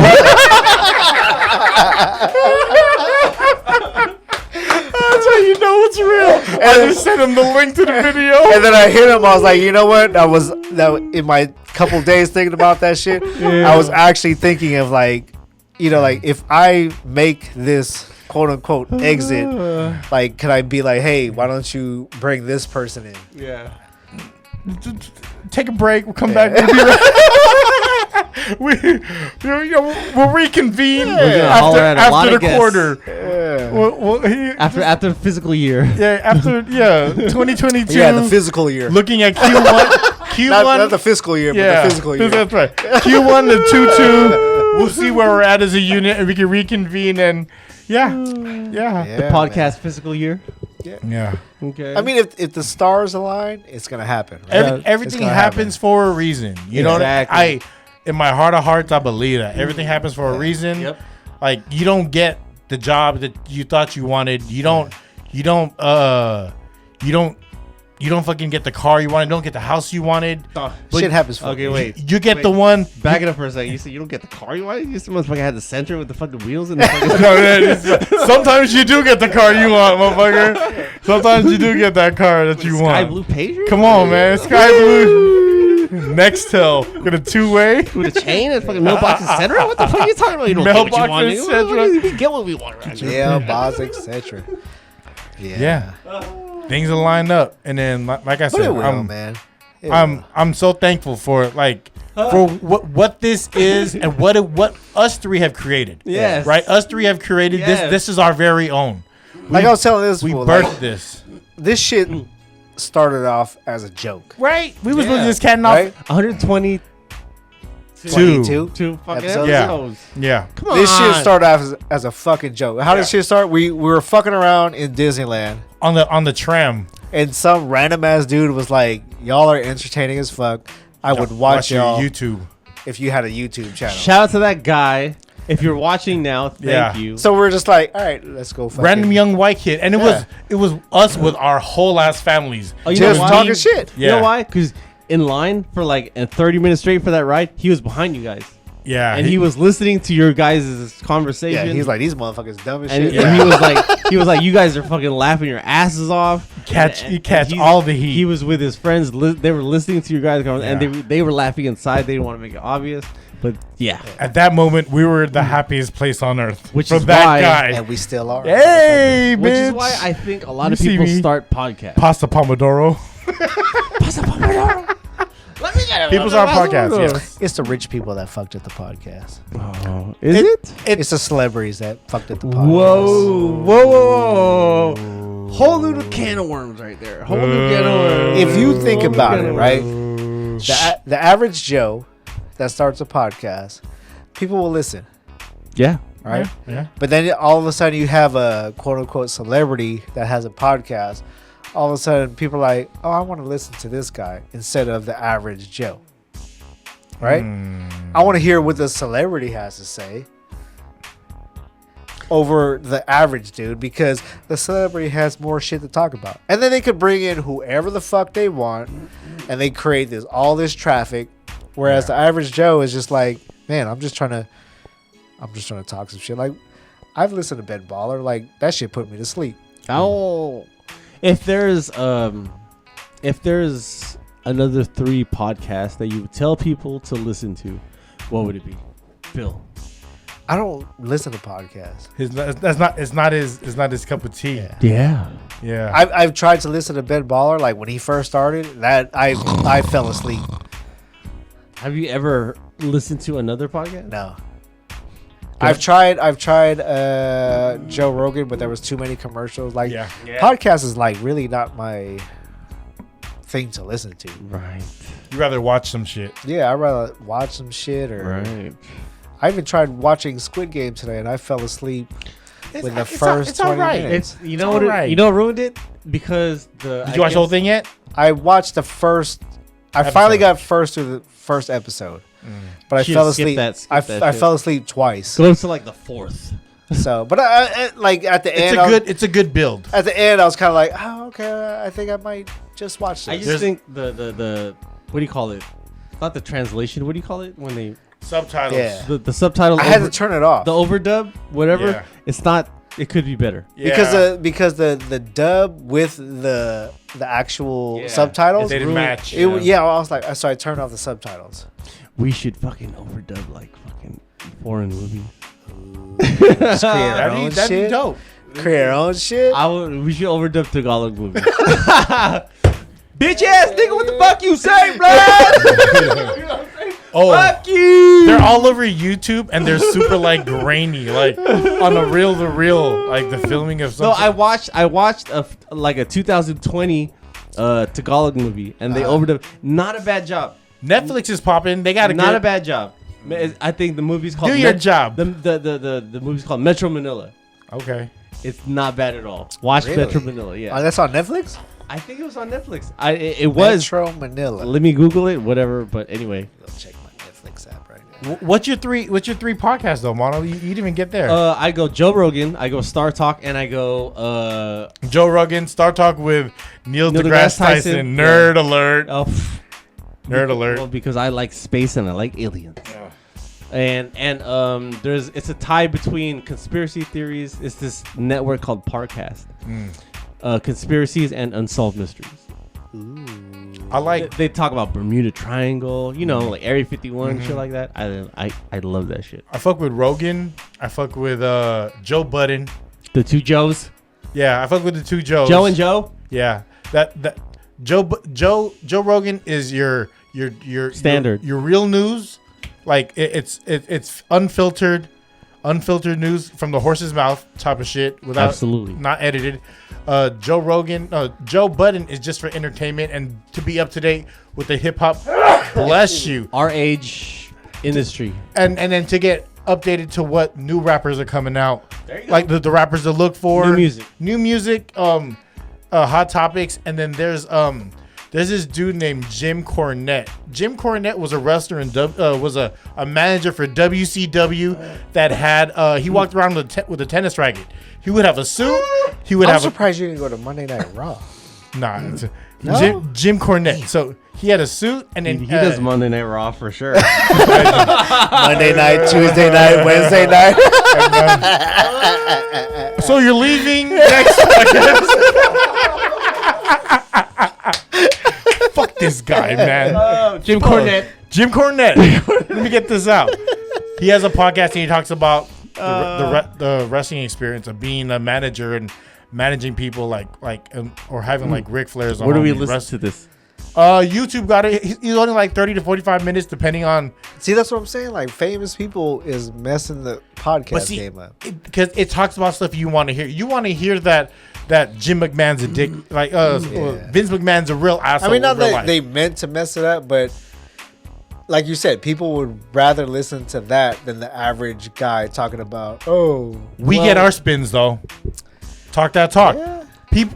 That's how you know it's real. I just sent him the link to the video. And then I hit him. I was like, you know what? That in my couple days thinking about that shit. Yeah. I was actually thinking of like, like if I make this quote unquote exit, like, could I be like, hey, why don't you bring this person in? Yeah. Take a break. We'll come back. We'll be right. We'll reconvene after the quarter. Yeah. After physical year. Yeah, after 2022. Yeah, the physical year. Looking at Q1, Not the fiscal year, but the physical year. That's right. Q1 to 2-2. We'll see where we're at as a unit, and we can reconvene. And yeah. The podcast physical year. Yeah. Okay. I mean, if the stars align, it's gonna happen. Right? Everything gonna happens for a reason. You know, Exactly. in my heart of hearts, I believe that everything happens for a reason. Yep. Like you don't get the job that you thought you wanted. You don't fucking get the car you wanted. You don't get the house you wanted. Oh, Shit happens. For okay, me. wait. You get the one. Back it up for a second. You said you don't get the car you want? You said motherfucker had the center with the fucking wheels and the fucking... No, sometimes you do get the car you want, motherfucker. Sometimes you do get that car that you want. Sky blue Pager? Come on, man. Sky blue. Nextel. Got a 2-way. With a chain and fucking mailbox, etc. What the fuck are you talking about? You don't Mailbox, get what you want. etc. We get what we want right now. Yeah, boss, etc. Yeah. Things will line up, and then like I said, I'm so thankful for what this is and what us three have created. Yes. Right? Us three have created this. This is our very own. Like I was telling this, we birthed this. This shit started off as a joke. Right? We was looking this cat off. Right? 122 fucking episodes. Yeah. Come on. This shit started off as a fucking joke. How did shit start? We were fucking around in Disneyland on the tram, and some random ass dude was like, "Y'all are entertaining as fuck. I would watch y'all YouTube if you had a YouTube channel." Shout out to that guy. If you're watching now, thank you. So we're just like, all right, let's go. Random young white kid, and it was us with our whole ass families. Oh, you just know why? talking shit. You know why? Because in line for like 30 minutes straight for that ride, he was behind you guys. Yeah, and he was listening to your guys' conversation. Yeah, he's like, these motherfuckers dumb as and, shit. And he was like, you guys are fucking laughing your asses off. You catch all the heat. He was with his friends. They were listening to your guys' conversation, and they were laughing inside. They didn't want to make it obvious. But yeah, at that moment, we were the happiest place on earth. Which for is that why, guy, and we still are. Hey, which bitch. is why I think a lot of people start podcasts. Pasta Pomodoro. Pasta Pomodoro. Let me get it. People start podcasts. Yes. It's the rich people that fucked at the podcast. Oh, is it? It's the celebrities that fucked at the podcast. Whoa. Whole new can of worms right there. Whole new can of worms. If you think about it, right? The average Joe that starts a podcast, people will listen. Yeah. Right? Yeah. But then all of a sudden you have a quote unquote celebrity that has a podcast. All of a sudden people are like, oh, I want to listen to this guy instead of the average Joe. Right? I want to hear what the celebrity has to say over the average dude because the celebrity has more shit to talk about. And then they could bring in whoever the fuck they want and they create all this traffic. Whereas the average Joe is just like, man, I'm just trying to talk some shit. Like, I've listened to Ben Baller. Like, that shit put me to sleep. Oh, if there's another 3 podcasts that you would tell people to listen to, what would it be? Phil. I don't listen to podcasts. It's not his cup of tea. Yeah. I've tried to listen to Ben Baller. Like when he first started, that I fell asleep. Have you ever listened to another podcast? No. I've tried Joe Rogan, but there was too many commercials. Like podcast is like really not my thing to listen to. Right. You rather watch some shit. Yeah, I'd rather watch some shit right. I even tried watching Squid Game today, and I fell asleep with the first 20 minutes. You know what ruined it? Because Did you watch the whole thing yet? I watched the first. I finally got through the first episode, but I fell asleep. I fell asleep twice. Close to like the 4th. So, but I like at the end, it's a good build. At the end, I was kind of like, oh, okay, I think I might just watch this. I just think the what do you call it? Not the translation. What do you call it when they subtitles? Yeah, the subtitles. I had to turn it off. The overdub, whatever. Yeah. It's not. It could be better. Yeah. Because the dub with the actual subtitles they didn't match. I was like, so I turned off the subtitles. We should fucking overdub like fucking foreign movies. Just create our own that'd shit. Be dope. Create our own shit. We should overdub Tagalog movies. Bitch ass nigga, what the fuck you say, bro? Oh, fuck you! They're all over YouTube and they're super like grainy, like on a reel to reel, like the filming of something. So I watched a 2020 Tagalog movie and they overdubbed. Not a bad job. Netflix is popping. They got a bad job. I think the movie's called Do Your Job. The movie's called Metro Manila. Okay. It's not bad at all. Watch Metro Manila. Yeah. That's on Netflix? I think it was on Netflix. It was Metro Manila. Let me Google it. Whatever. But anyway. Go check my Netflix app right now. What's your three podcasts though, Mono? You didn't even get there. I go Joe Rogan. I go Star Talk, and I go Joe Rogan, Star Talk with Neil deGrasse Tyson. Nerd alert. Oh, nerd alert. Well, because I like space and I like aliens. And it's a tie between conspiracy theories. It's this network called Parcast. Conspiracies and unsolved mysteries. Ooh. I like. They talk about Bermuda Triangle, like Area 51, shit like that. I love that shit. I fuck with Rogan. I fuck with Joe Budden. The two Joes. Yeah, I fuck with the two Joes. Joe and Joe. Yeah, that Joe Rogan is your standard, your real news. Like it's unfiltered news from the horse's mouth type of shit without absolutely not edited. Joe Budden is just for entertainment and to be up to date with the hip hop. Bless you. Our age industry, and then to get updated to what new rappers are coming out, like the rappers to look for, new music, hot topics, and then there's this dude named Jim Cornette. Jim Cornette was a wrestler and was a manager for WCW that had he walked around with a tennis racket. He would have a suit. I'm surprised you didn't go to Monday Night Raw. Nah, no? Jim Cornette. So he had a suit, and then he does Monday Night Raw for sure. Monday night, Tuesday night, Wednesday night. So you're leaving next podcast. Fuck this guy, man. Jim Cornette. Jim Cornette. Let me get this out. He has a podcast and he talks about the wrestling experience of being a manager and managing people or having like Ric Flair's. Where do we listen to this? YouTube got it. He's only like 30 to 45 minutes, depending on. See, that's what I'm saying. Like famous people is messing the podcast game up because it talks about stuff you want to hear. You want to hear that Jim McMahon's a dick, like Vince McMahon's a real asshole. I mean, not that they meant to mess it up, but like you said, people would rather listen to that than the average guy talking about. We get our spins though. Talk that talk. Yeah.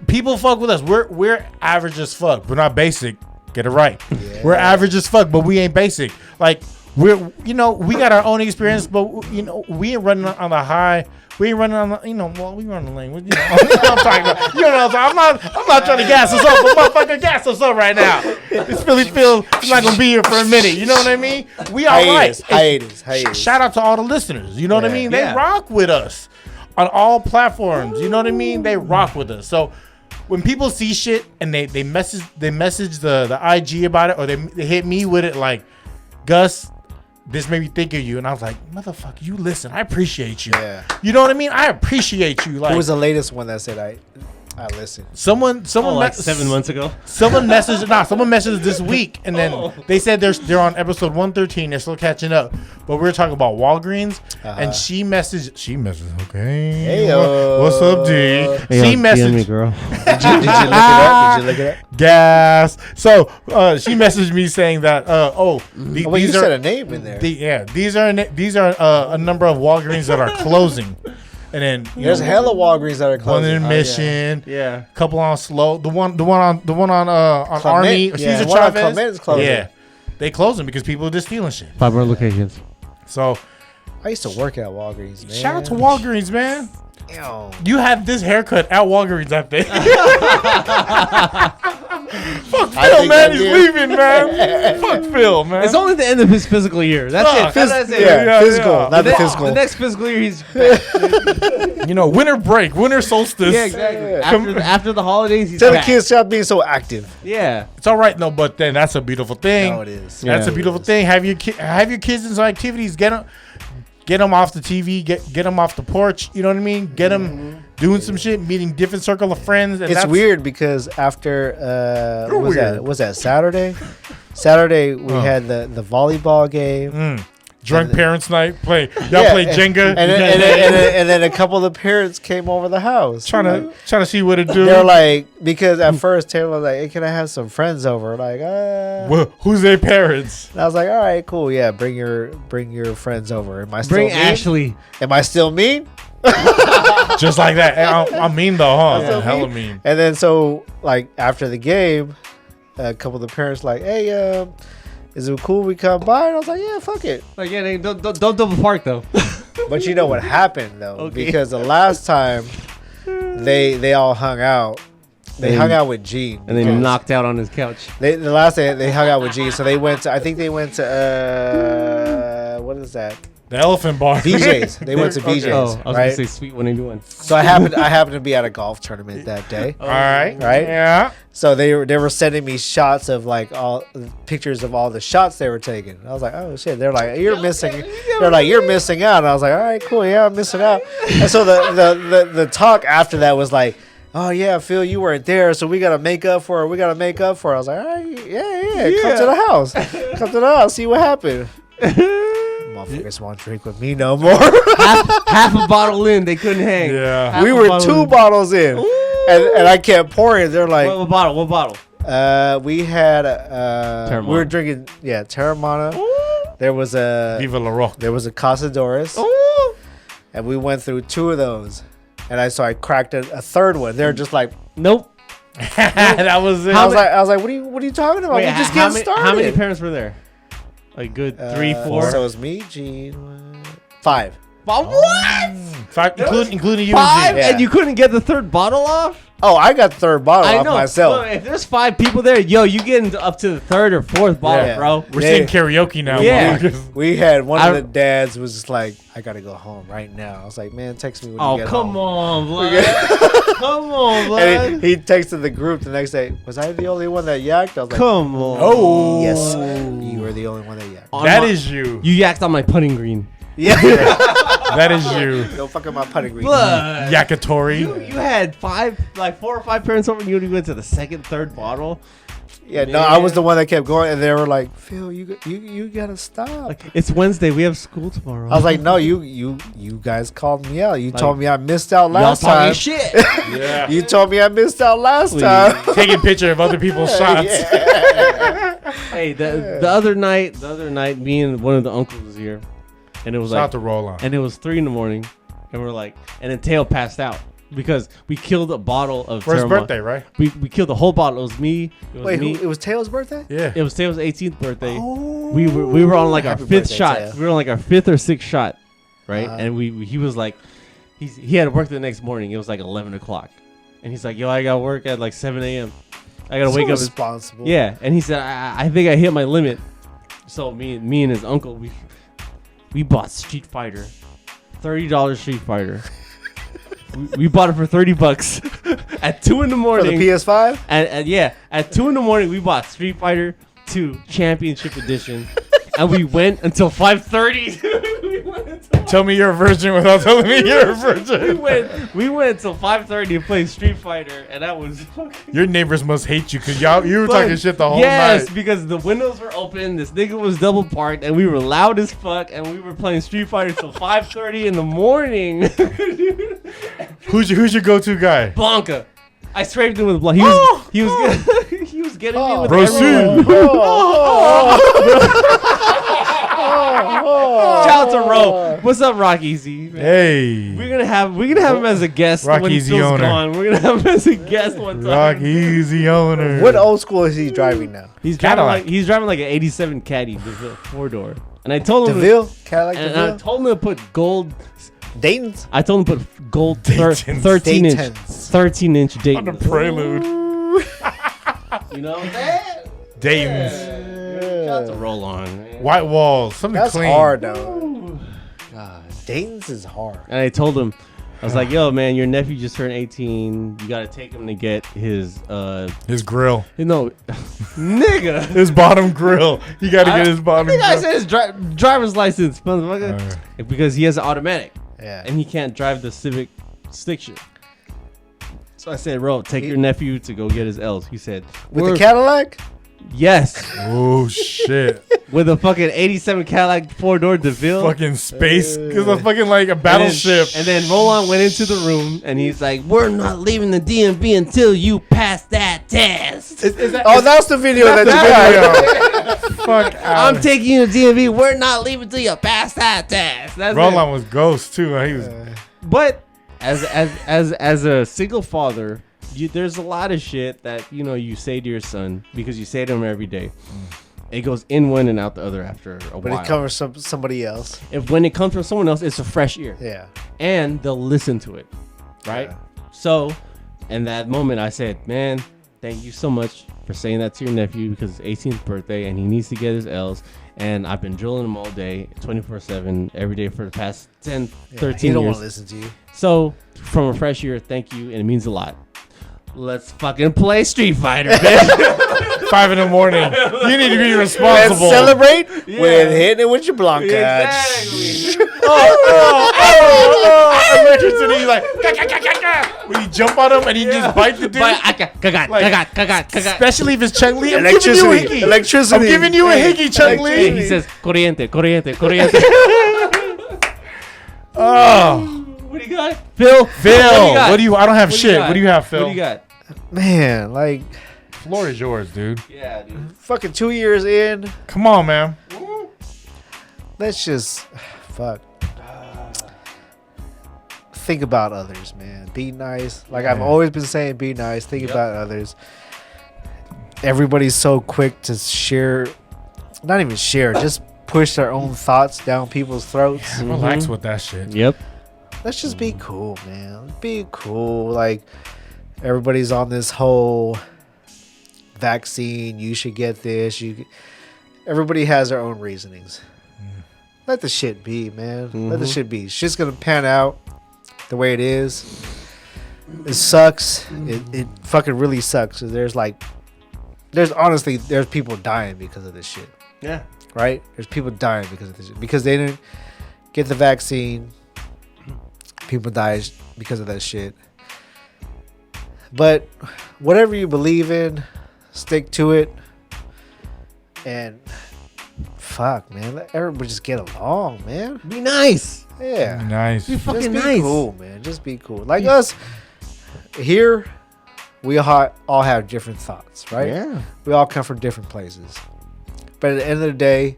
People fuck with us. We're average as fuck. We're not basic. Get it right. Yeah. We're average as fuck, but we ain't basic. Like we got our own experience, but we ain't running on the high. We ain't running on the, we run the lane. You know what I'm talking about. I'm not trying to gas us up, but motherfucker, gas us up right now. This Philly Phill is not gonna be here for a minute. You know what I mean? We all right. Hiatus. Shout out to all the listeners. You know what I mean? They rock with us on all platforms. You know what I mean? They rock with us. So when people see shit and they message the IG about it, or they hit me with it like, Gus, this made me think of you, and I was like, motherfucker, you listen. I appreciate you. Yeah. You know what I mean? I appreciate you. Like, who was the latest one that said I listened? Someone like 7 months ago. Someone messaged this week, and then they said they're on episode 113. They're still catching up, but we were talking about Walgreens, and she messaged. Okay. Hey, what's up, D? Hey, she messaged me, girl. Did you look it up? Gas. So she messaged me saying that. You said a name in there. These are a number of Walgreens that are closing. And then there's hella Walgreens that are closing. One in Mission, yeah. Couple on Slow. The one on Army. Caesar Chavez. Is closing. Yeah, they closing because people are just stealing shit. 5 more locations. So I used to work at Walgreens, man. Shout out to Walgreens, man. Ew. You had this haircut at Walgreens, I think. Fuck Phil, man. He's leaving, man. Fuck Phil, man. It's only the end of his physical year. That's it. That's it. Physical, not the physical. The next physical year, he's winter break, winter solstice. Yeah, exactly. After the holidays, he's Tell the kids stop being so active. Yeah, it's all right, no, but then that's a beautiful thing. No, it is. That's a beautiful thing. Have your kids in some activities. Get them off the TV. Get them off the porch. You know what I mean? Get them doing some shit, meeting different circle of friends. And it's weird because after was that Saturday? Saturday we had the volleyball game. Drunk parents' night. Play Jenga. And then a couple of the parents came over the house. Trying to see what to do. They're like, because at first Taylor was like, hey, can I have some friends over? Like, well, who's their parents? And I was like, all right, cool. Yeah, bring your friends over. Am I still mean? Ashley. Am I still mean? Just like that. I'm mean though, huh? I'm hella mean. And then so like after the game, a couple of the parents like, hey, is it cool we come by? And I was like, yeah, fuck it. Like, yeah, don't double park though. But you know what happened though? Okay. Because the last time they all hung out, they hung out with Gene. And they knocked out on his couch. The last day they hung out with Gene. So they went to, what is that? The Elephant Bar. VJs. They went to VJs. Oh, I was right? gonna say Sweet 181. So I happened to be at a golf tournament that day. All right. Right? Yeah. So they were sending me shots of like all pictures of all the shots they were taking. I was like, oh shit. They're like, you're missing. They're like, you're missing out. And I was like, all right, cool. Yeah, I'm missing out. And so the talk after that was like, oh yeah, Phil, you weren't there, so we gotta make up for it. We gotta make up for it. I was like, all right, yeah. Come to the house. Come to the house. See what happened. Motherfuckers won't drink with me no more. half a bottle in, they couldn't hang. Yeah. We were 2 bottles in, and I kept pouring. They're like, What bottle? we had Terramana. we were drinking Terramana. There was a Viva La Roca. there was a Casadores, and we went through 2 of those, and I cracked a third one. They're just like, Nope. That was it. I was like, what are you talking about? Wait, We just how getting started. How many parents were there? Like good 3, 4. So it was me, Gene, 5. But what? 5, including you. 5, And Gene. Yeah. and you couldn't get the third bottle off? Oh, I got the third bottle I off know. myself. Look, if there's 5 people there, yo, you getting up to the 3rd or 4th bottle, Yeah. bro. We're seeing karaoke now. Yeah. motherfuckers. We had one of the dads was just like, I gotta go home right now. I was like, man, text me when you get home. On, blood. Come on, blood. And he texted the group the next day. Was I the only one that yacked? I was like, Come on. Oh. yes, you were the only one that yacked. That is you. You yacked on my putting green. Yeah. That is you. Don't fuck up my putting green. Blood. Yakitori. You had 4 or 5 parents over and you only went to the 2nd, 3rd bottle. Yeah, no, I was the one that kept going, and they were like, Phil, you gotta stop. Like, it's Wednesday. We have school tomorrow. I was like, no, you guys called me out. You Like, told me I missed out y'all last talking time. shit. Yeah. You told me I missed out last Please. time. Taking picture of other people's shots. Hey, the other night, me and one of the uncles was here, and it was Shout out like, to roll on. and it was 3 a.m, and we're like, and then Teo passed out because we killed a bottle of For his Terramana. birthday, right? We killed the whole bottle. It was me. Wait, it was Taylor's birthday? Yeah. It was Teo's 18th birthday. Oh. We were on like our Happy 5th birthday, shot. Teo. We were on like our 5th or 6th shot, right? Uh-huh. And he was like, he had to work the next morning. It was like 11 o'clock, and he's like, yo, I got work at like 7 a.m. I gotta So wake up. responsible. Yeah, and he said, I think I hit my limit. So me and his uncle, we bought Street Fighter, $30 Street Fighter. we bought it for $30 at 2 a.m. For the PS5? And yeah, at 2 a.m. we bought Street Fighter 2 Championship Edition, and we went until 5:30. We went until Tell me you're a virgin without telling me you're a virgin. we went until 5:30 to play Street Fighter, and that was Your neighbors must hate you because you were fun. talking shit the whole Yes, night. because the windows were open, this nigga was double parked, and we were loud as fuck, and we were playing Street Fighter till 5:30 in the morning. Who's your go-to guy? Blanca. I scraped him with blood. He was getting me with Proceed. Shout out to Ro. What's up, Rocky Z? Hey. We're gonna have him as a guest Rocky when Easy Phil's owner. gone. We're gonna have him as a guest one time. Rock Easy owner. What old school is he driving now? He's Cadillac. driving like an '87 Caddy, DeVille 4-door. And I told him, DeVille? Cadillac and I DeVille? told him to put gold. Dayton's? I told him to put gold Dayton's. 13 inch, Dayton's. 13 inch On Dayton. the prelude. You know what I'm saying? Dayton's. Shout out to Roll On. Man. White walls. Something That's clean. hard, though. God, Dayton's is hard. And I told him, I was like, yo, man, your nephew just turned 18. You got to take him to get his, His grill. nigga. His bottom grill. You got to get his I bottom think I grill. said his driver's license, motherfucker. Because he has an automatic Yeah. and he can't drive the Civic stick shift. So I said, bro, take your nephew to go get his L's. He said, With the Cadillac? yes. Oh, shit. With a fucking 87 Cadillac 4-door DeVille. Fucking space. Because it's fucking like a battleship. And then Roland went into the room and he's like, we're not leaving the DMV until you pass that test. Oh, that's the video that you got. Fuck I'm out. taking you to DMV. We're not leaving till you pass that test. That's it. Roland was ghost too. He was. But as a single father, there's a lot of shit that you say to your son because you say to him every day. It goes in one and out the other after a But while. it covers somebody else. When it comes from someone else, it's a fresh ear. Yeah. And they'll listen to it, right? Yeah. So, in that moment, I said, man, thank you so much for saying that to your nephew because it's 18th birthday and he needs to get his L's. And I've been drilling him all day, 24/7, every day for the past 10, 13 years. He don't want to listen to you. So, from a fresh year, thank you, and it means a lot. Let's fucking play Street Fighter, bitch. 5 in the morning. You need to be responsible. Let's celebrate with hitting it with your Blanca. Exactly. Electricity, like, when you jump on him and he just bite the dude. Especially if it's Chung Li. I'm giving you a hickey. Electricity. I'm giving you a hickey, Chung Li. He says, corriente, corriente, corriente. Oh. What do you got? Phil. What do you? I don't have shit. What do you have, Phil? What do you got? Man, like, Floor is yours, dude. Yeah, dude. fucking 2 years in. Come on, man. Let's just, fuck. Think about others, man. Be nice. Like I've always been saying, be nice. Think about others. Everybody's so quick to share, not even share, just push their own thoughts down people's throats. Yeah, relax with that shit. Yep. Let's just be cool, man. Be cool. Like everybody's on this whole vaccine. You should get this. Everybody has their own reasonings. Let the shit be, man. Let the shit be. Shit's gonna pan out the way it is. It sucks. It fucking really sucks. There's honestly people dying because of this shit. Yeah. Right? There's people dying because of this shit. Because they didn't get the vaccine. People die because of that shit. But whatever you believe in, stick to it. And fuck, man. Let everybody just get along, man. Be nice. Yeah. Nice. Be fucking Just be nice. cool, man. Just be cool. Like us here, we all have different thoughts, right? Yeah. We all come from different places. But at the end of the day,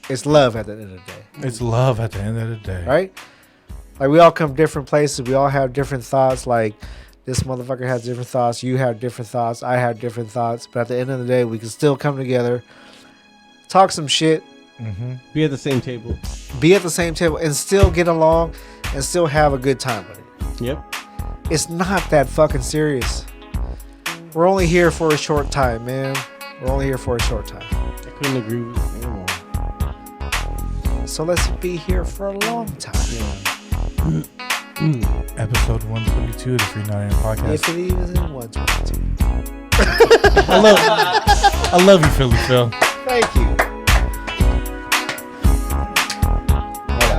it's love at the end of the day. It's love at the end of the day. Right? Like we all come different places. We all have different thoughts. Like this motherfucker has different thoughts. You have different thoughts. I have different thoughts. But at the end of the day, we can still come together, talk some shit, Be at the same table. be at the same table, and still get along and still have a good time with it. Yep. It's not that fucking serious. We're only here for a short time, man. We're only here for a short time. I couldn't agree with you more. So let's be here for a long time. Episode 122 of the Free99 podcast. If it even is 122. I love you, Philly Phil. Thank you.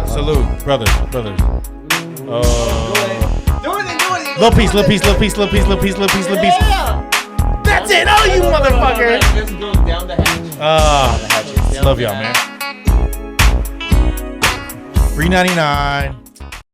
Salute, brothers. Little piece. That's it. Oh, you motherfucker. This goes down the hatch. Love y'all, man. Free99.